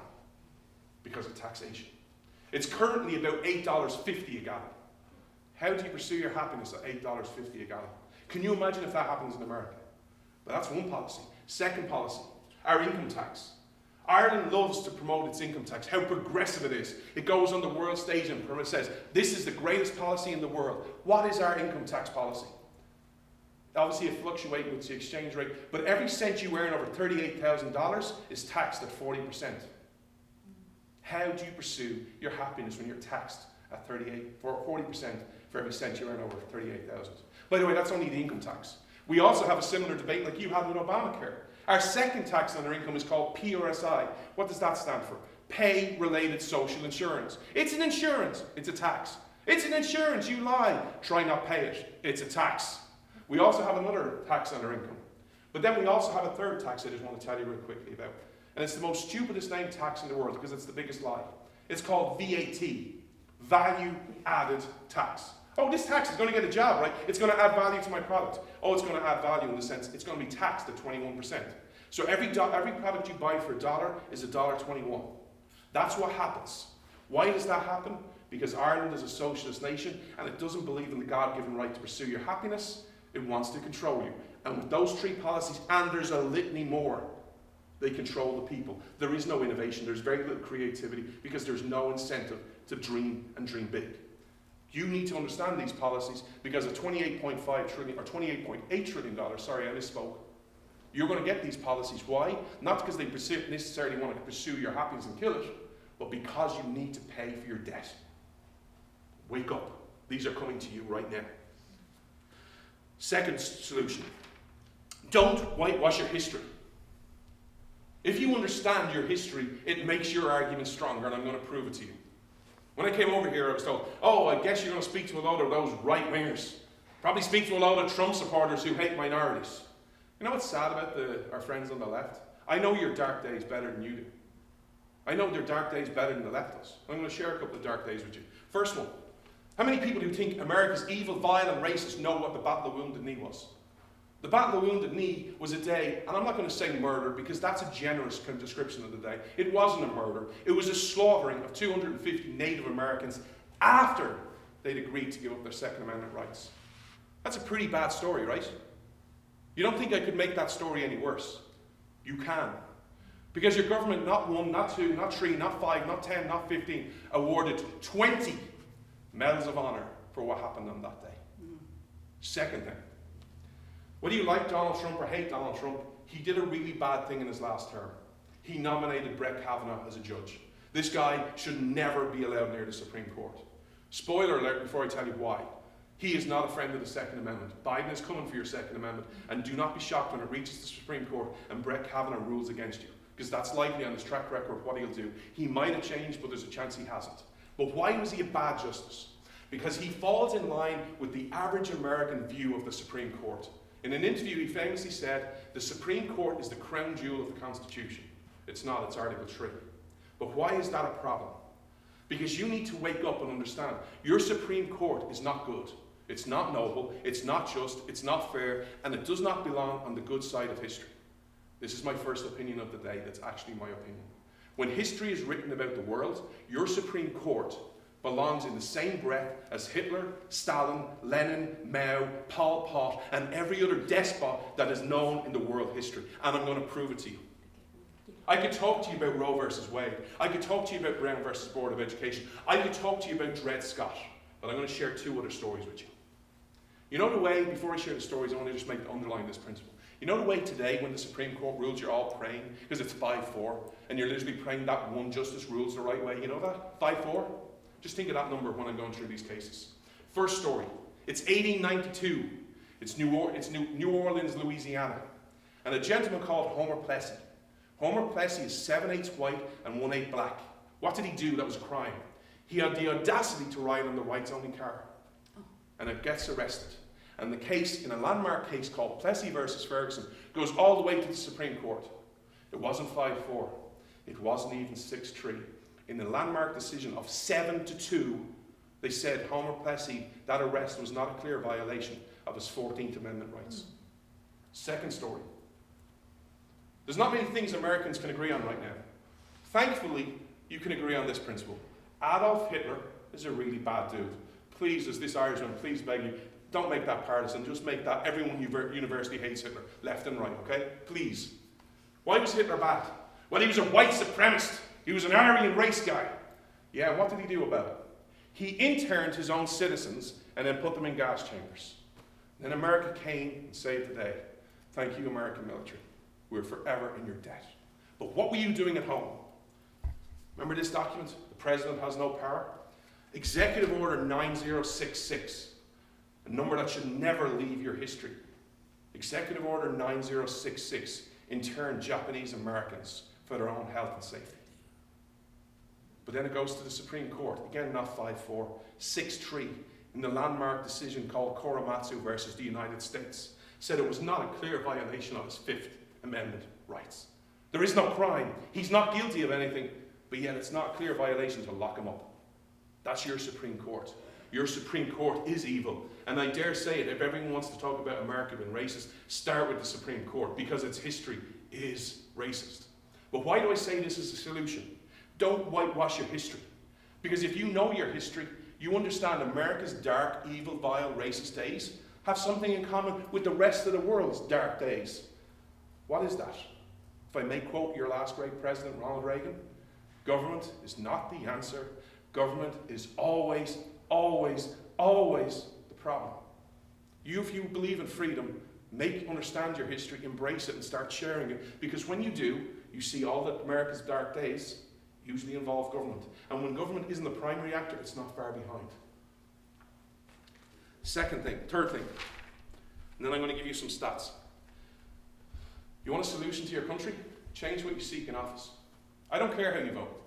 Speaker 3: because of taxation. It's currently about $8.50 a gallon. How do you pursue your happiness at $8.50 a gallon? Can you imagine if that happens in America? But that's one policy. Second policy, our income tax. Ireland loves to promote its income tax, how progressive it is. It goes on the world stage and says, this is the greatest policy in the world. What is our income tax policy? Obviously, it fluctuates with the exchange rate, but every cent you earn over $38,000 is taxed at 40%. How do you pursue your happiness when you're taxed at 40% for every cent you earn over $38,000? By the way, that's only the income tax. We also have a similar debate like you had with Obamacare. Our second tax on our income is called PRSI. What does that stand for? Pay-related social insurance. It's an insurance. It's a tax. It's an insurance. You lie. Try not pay it. It's a tax. We also have another tax on our income. But then we also have a third tax I just want to tell you real quickly about. And it's the most stupidest named tax in the world because it's the biggest lie. It's called VAT, Value Added Tax. Oh, this tax is going to get a job, right? It's going to add value to my product. Oh, it's going to add value in the sense it's going to be taxed at 21%. So every product you buy for $1 is $1.21. That's what happens. Why does that happen? Because Ireland is a socialist nation and it doesn't believe in the God-given right to pursue your happiness. It wants to control you. And with those three policies, and there's a litany more, they control the people. There is no innovation. There's very little creativity because there's no incentive to dream and dream big. You need to understand these policies because of $28.5 trillion, or $28.8 trillion, sorry, I misspoke. You're going to get these policies. Why? Not because they necessarily want to pursue your happiness and kill it, but because you need to pay for your debt. Wake up. These are coming to you right now. Second solution. Don't whitewash your history. If you understand your history, it makes your argument stronger, and I'm going to prove it to you. When I came over here, I was told, oh, I guess you're going to speak to a load of those right-wingers. Probably speak to a load of Trump supporters who hate minorities. You know what's sad about our friends on the left? I know your dark days better than you do. I know their dark days better than the left does. I'm going to share a couple of dark days with you. First one. How many people who think America's evil, vile, and racist know what the Battle of Wounded Knee was? The Battle of Wounded Knee was a day, and I'm not going to say murder because that's a generous kind of description of the day. It wasn't a murder. It was a slaughtering of 250 Native Americans after they'd agreed to give up their Second Amendment rights. That's a pretty bad story, right? You don't think I could make that story any worse? You can. Because your government, not 1, not 2, not 3, not 5, not 10, not 15, awarded 20 medals of honor for what happened on that day. Second thing. Whether you like Donald Trump or hate Donald Trump, he did a really bad thing in his last term. He nominated Brett Kavanaugh as a judge. This guy should never be allowed near the Supreme Court. Spoiler alert before I tell you why. He is not a friend of the Second Amendment. Biden is coming for your Second Amendment, and do not be shocked when it reaches the Supreme Court and Brett Kavanaugh rules against you, because that's likely on his track record what he'll do. He might have changed, but there's a chance he hasn't. But why was he a bad justice? Because he falls in line with the average American view of the Supreme Court. In an interview, he famously said, the Supreme Court is the crown jewel of the Constitution. It's not, it's Article 3. But why is that a problem? Because you need to wake up and understand, your Supreme Court is not good. It's not noble, it's not just, it's not fair, and it does not belong on the good side of history. This is my first opinion of the day, that's actually my opinion. When history is written about the world, your Supreme Court belongs in the same breath as Hitler, Stalin, Lenin, Mao, Pol Pot, and every other despot that is known in the world history. And I'm going to prove it to you. I could talk to you about Roe versus Wade. I could talk to you about Brown versus Board of Education. I could talk to you about Dred Scott. But I'm going to share 2 other stories with you. You know the way, before I share the stories, I want to just underline this principle. You know the way today when the Supreme Court rules, you're all praying, because it's 5-4, and you're literally praying that one justice rules the right way. You know that? 5-4? Just think of that number when I'm going through these cases. First story. It's 1892. It's New Orleans, Louisiana. And a gentleman called Homer Plessy. Homer Plessy is 7/8 white and 1/8 black. What did he do that was a crime? He had the audacity to ride on the whites-only car. And it gets arrested. And the case, in a landmark case called Plessy versus Ferguson, goes all the way to the Supreme Court. It wasn't 5-4. It wasn't even 6-3. In the landmark decision of 7-2, they said Homer Plessy, that arrest was not a clear violation of his 14th Amendment rights. Second story. There's not many things Americans can agree on right now. Thankfully, you can agree on this principle. Adolf Hitler is a really bad dude. Please, as this Irishman, please beg you, don't make that partisan. Just make that everyone university hates Hitler, left and right, okay? Please. Why was Hitler bad? Well, he was a white supremacist. He was an Aryan race guy. Yeah, what did he do about it? He interned his own citizens and then put them in gas chambers. Then America came and saved the day. Thank you, American military. We're forever in your debt. But what were you doing at home? Remember this document? The president has no power. Executive Order 9066, a number that should never leave your history. Executive Order 9066 interned Japanese Americans for their own health and safety. But then it goes to the Supreme Court, again not 5-4, 6-3, in the landmark decision called Korematsu versus the United States, said it was not a clear violation of his Fifth Amendment rights. There is no crime. He's not guilty of anything, but yet it's not a clear violation to lock him up. That's your Supreme Court. Your Supreme Court is evil. And I dare say it, if everyone wants to talk about America being racist, start with the Supreme Court, because its history is racist. But why do I say this is a solution? Don't whitewash your history. Because if you know your history, you understand America's dark, evil, vile, racist days have something in common with the rest of the world's dark days. What is that? If I may quote your last great president, Ronald Reagan, government is not the answer. Government is always, always, always the problem. If you believe in freedom, understand your history, embrace it, and start sharing it. Because when you do, you see all that America's dark days usually involve government. And when government isn't the primary actor, it's not far behind. Third thing, and then I'm going to give you some stats. You want a solution to your country? Change what you seek in office. I don't care how you vote.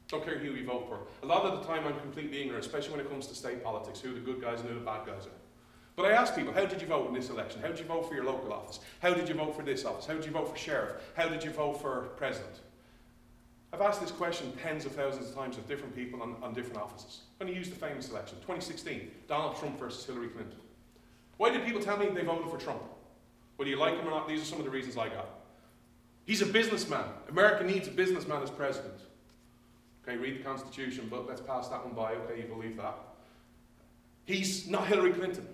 Speaker 3: Don't care who you vote for. A lot of the time I'm completely ignorant, especially when it comes to state politics, who the good guys and who the bad guys are. But I ask people, how did you vote in this election? How did you vote for your local office? How did you vote for this office? How did you vote for sheriff? How did you vote for president? I've asked this question tens of thousands of times of different people on different offices. I'm going to use the famous election, 2016, Donald Trump versus Hillary Clinton. Why did people tell me they voted for Trump? Whether you like him or not, these are some of the reasons I got. He's a businessman. America needs a businessman as president. Okay, read the Constitution, but let's pass that one by. Okay, you believe that. He's not Hillary Clinton.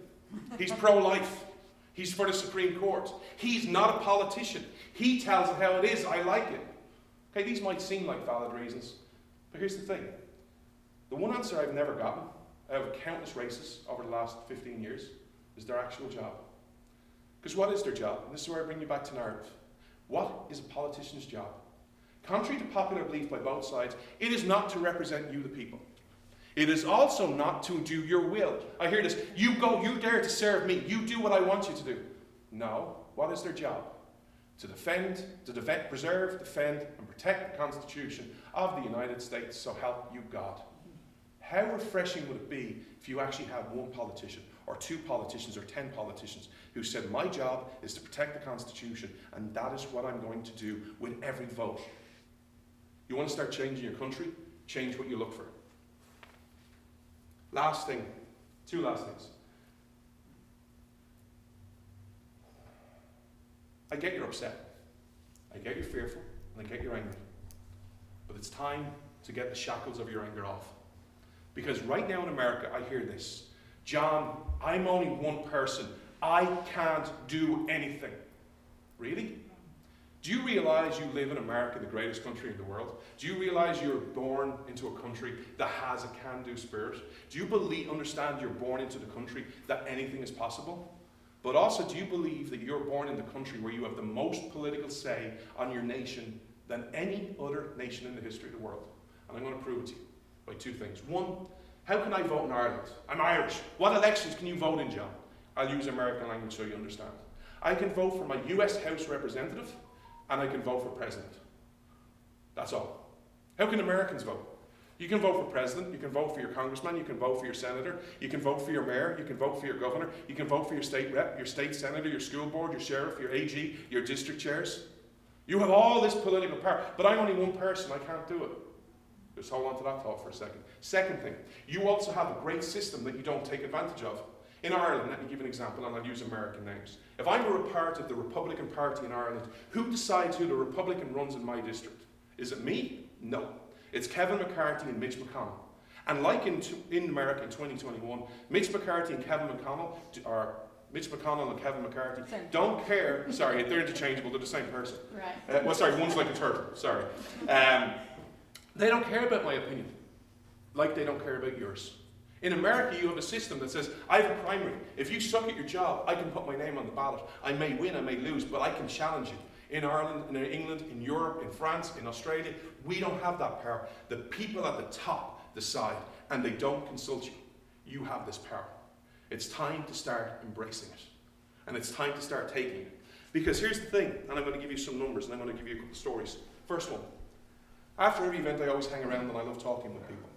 Speaker 3: He's pro-life. He's for the Supreme Court. He's not a politician. He tells it how it is. I like it. Okay, these might seem like valid reasons, but here's the thing. The one answer I've never gotten out of countless races over the last 15 years is their actual job. Because what is their job? And this is where I bring you back to narrative. What is a politician's job? Contrary to popular belief by both sides, it is not to represent you, the people. It is also not to do your will. I hear this, you dare to serve me, you do what I want you to do. No, what is their job? To preserve, defend, and protect the Constitution of the United States, so help you God. How refreshing would it be if you actually had one politician, or two politicians, or 10 politicians, who said, my job is to protect the Constitution, and that is what I'm going to do with every vote. You want to start changing your country? Change what you look for. Last thing, two last things. I get you're upset. I get you're fearful, and I get you're angry. But it's time to get the shackles of your anger off. Because right now in America, I hear this. John, I'm only one person. I can't do anything. Really? Do you realize you live in America, the greatest country in the world? Do you realize you're born into a country that has a can-do spirit? Do you understand you're born into the country that anything is possible? But also, do you believe that you're born in the country where you have the most political say on your nation than any other nation in the history of the world? And I'm going to prove it to you by two things. One, how can I vote in Ireland? I'm Irish. What elections can you vote in, John? I'll use American language so you understand. I can vote for my US House representative, and I can vote for president. That's all. How can Americans vote? You can vote for president, you can vote for your congressman, you can vote for your senator, you can vote for your mayor, you can vote for your governor, you can vote for your state rep, your state senator, your school board, your sheriff, your AG, your district chairs. You have all this political power, but I'm only one person, I can't do it. Just hold on to that thought for a second. Second thing, you also have a great system that you don't take advantage of. In Ireland, let me give an example, and I'll use American names. If I'm a part of the Republican Party in Ireland, who decides who the Republican runs in my district? Is it me? No. It's Kevin McCarthy and Mitch McConnell. And like in America in 2021, Mitch McCarthy and Kevin McConnell, or Mitch McConnell and Kevin McCarthy, don't care. Sorry, they're interchangeable, they're the same person.
Speaker 4: Right.
Speaker 3: One's like a turtle, sorry. They don't care about my opinion, like they don't care about yours. In America, you have a system that says, I have a primary. If you suck at your job, I can put my name on the ballot. I may win, I may lose, but I can challenge you. In Ireland, in England, in Europe, in France, in Australia, we don't have that power. The people at the top decide, and they don't consult you. You have this power. It's time to start embracing it. And it's time to start taking it. Because here's the thing, and I'm going to give you some numbers, and I'm going to give you a couple of stories. First one. After every event, I always hang around and I love talking with people.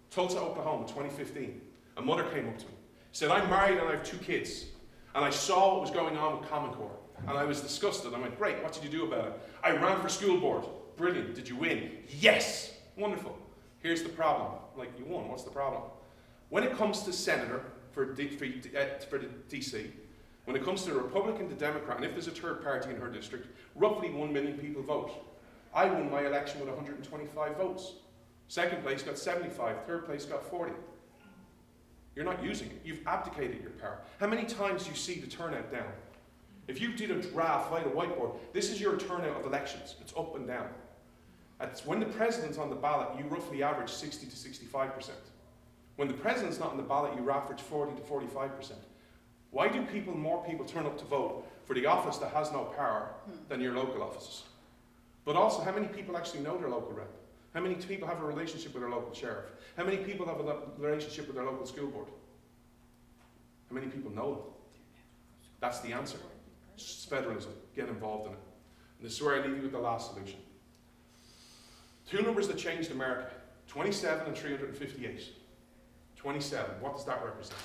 Speaker 3: Tulsa, Oklahoma, 2015. A mother came up to me. Said, I'm married and I have 2 kids. And I saw what was going on with Common Core. And I was disgusted. I went, great, what did you do about it? I ran for school board. Brilliant. Did you win? Yes. Wonderful. Here's the problem. Like, you won. What's the problem? When it comes to senator for the DC, when it comes to the Republican, the Democrat, and if there's a third party in her district, roughly 1 million people vote. I won my election with 125 votes. Second place got 75. Third place got 40. You're not using it. You've abdicated your power. How many times do you see the turnout down? If you did a graph, like a whiteboard, this is your turnout of elections. It's up and down. When the president's on the ballot, you roughly average 60 to 65%. When the president's not on the ballot, you average 40 to 45%. Why do more people turn up to vote for the office that has no power than your local offices? But also, how many people actually know their local rep? How many people have a relationship with their local sheriff? How many people have a relationship with their local school board? How many people know them? That's the answer. It's federalism. Get involved in it. And this is where I leave you with the last solution. Two numbers that changed America. 27 and 358. 27. What does that represent?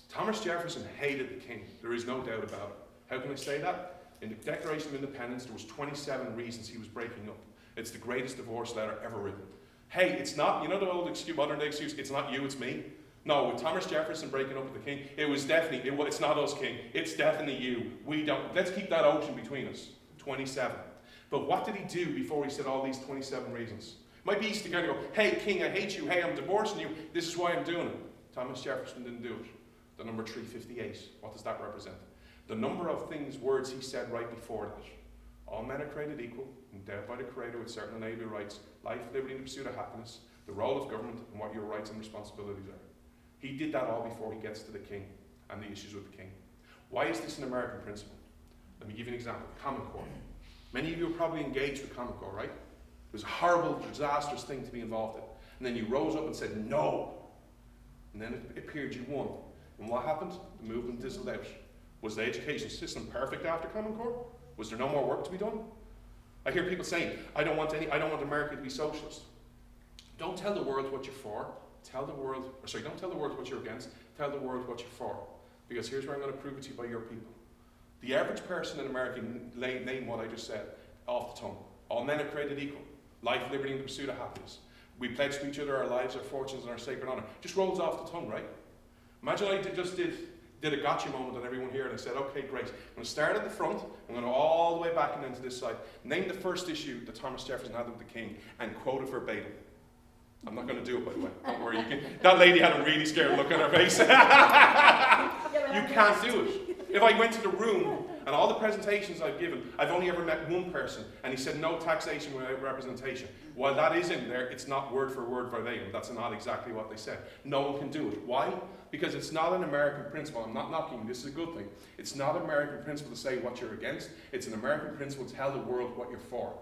Speaker 3: Thomas Jefferson hated the king. There is no doubt about it. How can I say that? In the Declaration of Independence, there was 27 reasons he was breaking up. It's the greatest divorce letter ever written. Hey, it's not, you know the old excuse, modern day excuse, it's not you, it's me? No, with Thomas Jefferson breaking up with the king, it was definitely, it's not us, king. It's definitely you. We don't, let's keep that ocean between us. 27. But what did he do before he said all these 27 reasons? Might be easy to kind of go, hey, king, I hate you. Hey, I'm divorcing you. This is why I'm doing it. Thomas Jefferson didn't do it. The number 358, what does that represent? The number of things, words he said right before that. All men are created equal, endowed by the Creator with certain inalienable rights, life, liberty, and the pursuit of happiness, the role of government, and what your rights and responsibilities are. He did that all before he gets to the king and the issues with the king. Why is this an American principle? Let me give you an example. Common Core. Many of you are probably engaged with Common Core, right? It was a horrible, disastrous thing to be involved in. And then you rose up and said, no. And then it appeared you won. And what happened? The movement fizzled out. Was the education system perfect after Common Core? Was there no more work to be done? I hear people saying, I don't want America to be socialist. Don't tell the world what you're for. Don't tell the world what you're against. Tell the world what you're for. Because here's where I'm going to prove it to you by your people. The average person in America, name what I just said, off the tongue. All men are created equal. Life, liberty, and the pursuit of happiness. We pledge to each other our lives, our fortunes, and our sacred honor. Just rolls off the tongue, right? Imagine I just did a gotcha moment on everyone here, and I said, okay, great. I'm going to start at the front, I'm going to go all the way back and then to this side. Name the first issue that Thomas Jefferson had with the king, and quote it verbatim. I'm not going to do it, by the way. Don't worry. That lady had a really scared look on her face. You can't do it. If I went to the room, and all the presentations I've given, I've only ever met one person, and he said no taxation without representation. While that is in there, it's not word for word verbatim. That's not exactly what they said. No one can do it. Why? Because it's not an American principle. I'm not knocking you. This is a good thing. It's not an American principle to say what you're against. It's an American principle to tell the world what you're for.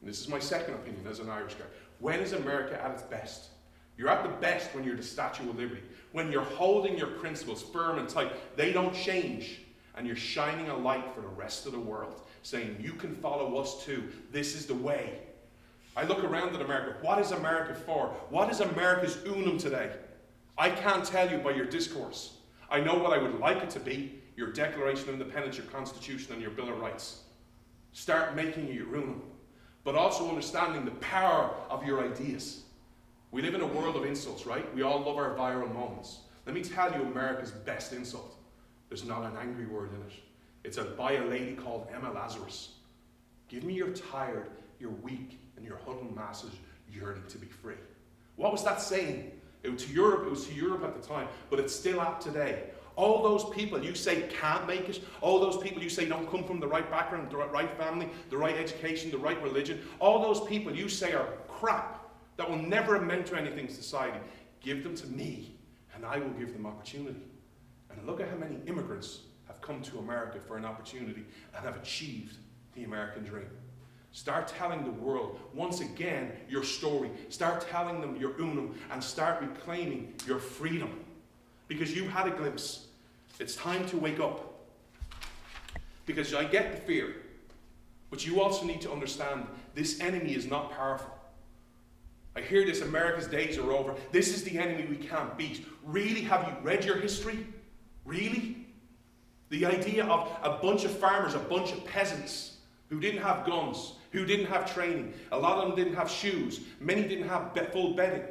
Speaker 3: And this is my second opinion as an Irish guy. When is America at its best? You're at the best when you're the Statue of Liberty. When you're holding your principles firm and tight. They don't change. And you're shining a light for the rest of the world, saying, you can follow us too. This is the way. I look around at America. What is America for? What is America's unum today? I can't tell you by your discourse. I know what I would like it to be, your Declaration of Independence, your Constitution, and your Bill of Rights. Start making it your unum, but also understanding the power of your ideas. We live in a world of insults, right? We all love our viral moments. Let me tell you America's best insult. There's not an angry word in it. It's by a lady called Emma Lazarus. Give me your tired, your weak, and your huddled masses yearning to be free. What was that saying? It was to Europe at the time, but it's still up today. All those people you say can't make it, all those people you say don't come from the right background, the right family, the right education, the right religion, all those people you say are crap, that will never amount to anything in society, give them to me, and I will give them opportunity. And look at how many immigrants have come to America for an opportunity and have achieved the American dream. Start telling the world, once again, your story. Start telling them your unum and start reclaiming your freedom. Because you had a glimpse. It's time to wake up. Because I get the fear. But you also need to understand this enemy is not powerful. I hear this, America's days are over. This is the enemy we can't beat. Really? Have you read your history? Really? The idea of a bunch of farmers, a bunch of peasants who didn't have guns, who didn't have training. A lot of them didn't have shoes. Many didn't have full bedding.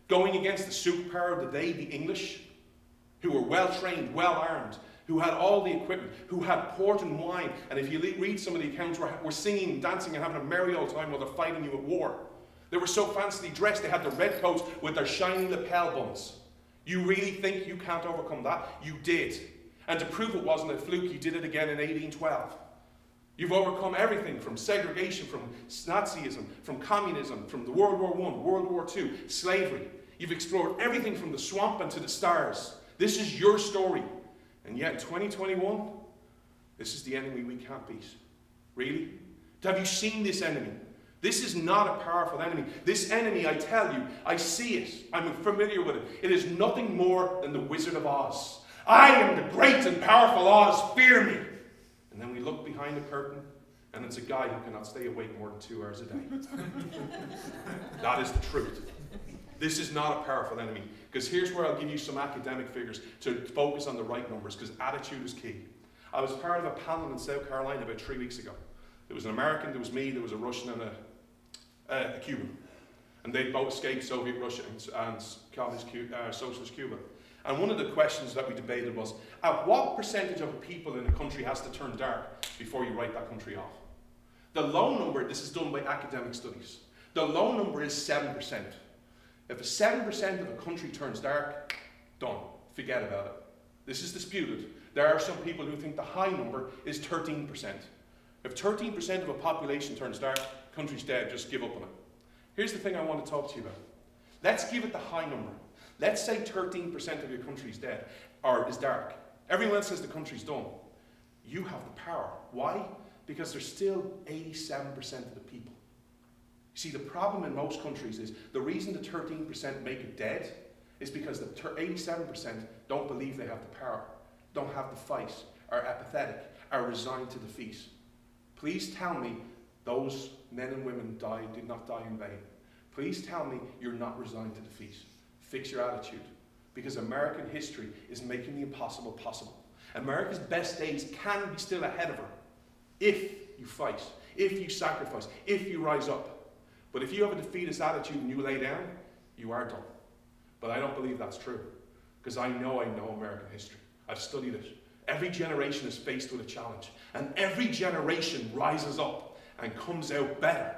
Speaker 3: Going against the superpower of the day, the English, who were well trained, well armed, who had all the equipment, who had port and wine. And if you read some of the accounts, were singing and dancing and having a merry old time while they're fighting you at war. They were so fancily dressed, they had the red coats with their shiny lapel buns. You really think you can't overcome that? You did. And to prove it wasn't a fluke, you did it again in 1812. You've overcome everything from segregation, from Nazism, from communism, from the World War I, World War II, slavery. You've explored everything from the swamp and to the stars. This is your story. And yet in 2021, this is the enemy we can't beat. Really? Have you seen this enemy? This is not a powerful enemy. This enemy, I tell you, I see it. I'm familiar with it. It is nothing more than the Wizard of Oz. I am the great and powerful Oz. Fear me. And then we look behind the curtain, and it's a guy who cannot stay awake more than 2 hours a day. That is the truth. This is not a powerful enemy. Because here's where I'll give you some academic figures to focus on the right numbers, because attitude is key. I was part of a panel in South Carolina about 3 weeks ago. There was an American, there was me, there was a Russian and a Cuban. And they both escaped Soviet Russia and Socialist Cuba. And one of the questions that we debated was, at what percentage of people in a country has to turn dark before you write that country off? The low number, this is done by academic studies, the low number is 7%. If 7% of a country turns dark, done. Forget about it. This is disputed. There are some people who think the high number is 13%. If 13% of a population turns dark, country's dead, just give up on it. Here's the thing I want to talk to you about. Let's give it the high number. Let's say 13% of your country's dead, or is dark. Everyone else says the country's done. You have the power. Why? Because there's still 87% of the people. You see, the problem in most countries is the reason the 13% make it dead is because the 87% don't believe they have the power, don't have the fight, are apathetic, are resigned to defeat. Please tell me those men and women did not die in vain. Please tell me you're not resigned to defeat. Fix your attitude, because American history is making the impossible possible. America's best days can be still ahead of her if you fight, if you sacrifice, if you rise up. But if you have a defeatist attitude and you lay down, you are done. But I don't believe that's true, because I know American history. I've studied it. Every generation is faced with a challenge, and every generation rises up and comes out better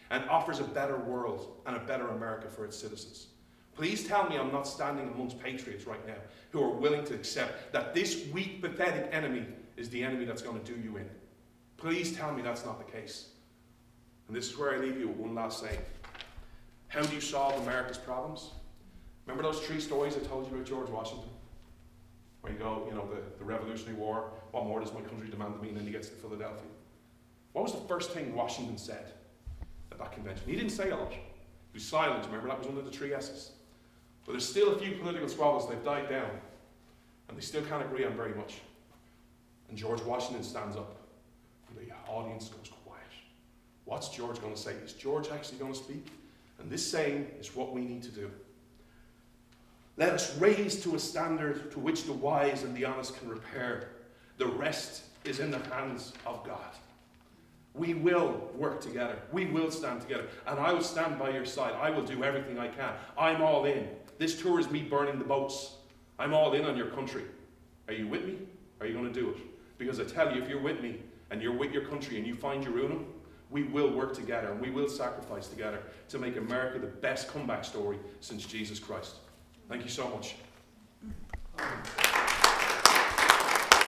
Speaker 3: and offers a better world and a better America for its citizens. Please tell me I'm not standing amongst patriots right now who are willing to accept that this weak, pathetic enemy is the enemy that's going to do you in. Please tell me that's not the case. And this is where I leave you with one last saying. How do you solve America's problems? Remember those 3 stories I told you about George Washington? Where you go, the Revolutionary War, what more does my country demand of me? And then he gets to Philadelphia. What was the first thing Washington said at that convention? He didn't say a lot. He was silent, remember? That was one of the 3 S's. But there's still a few political squabbles, they've died down. And they still can't agree on very much. And George Washington stands up. And the audience goes quiet. What's George going to say? Is George actually going to speak? And this saying is what we need to do. Let us raise to a standard to which the wise and the honest can repair. The rest is in the hands of God. We will work together. We will stand together. And I will stand by your side. I will do everything I can. I'm all in. This tour is me burning the boats. I'm all in on your country. Are you with me? Are you going to do it? Because I tell you, if you're with me and you're with your country and you find your ruin, we will work together and we will sacrifice together to make America the best comeback story since Jesus Christ. Thank you so much.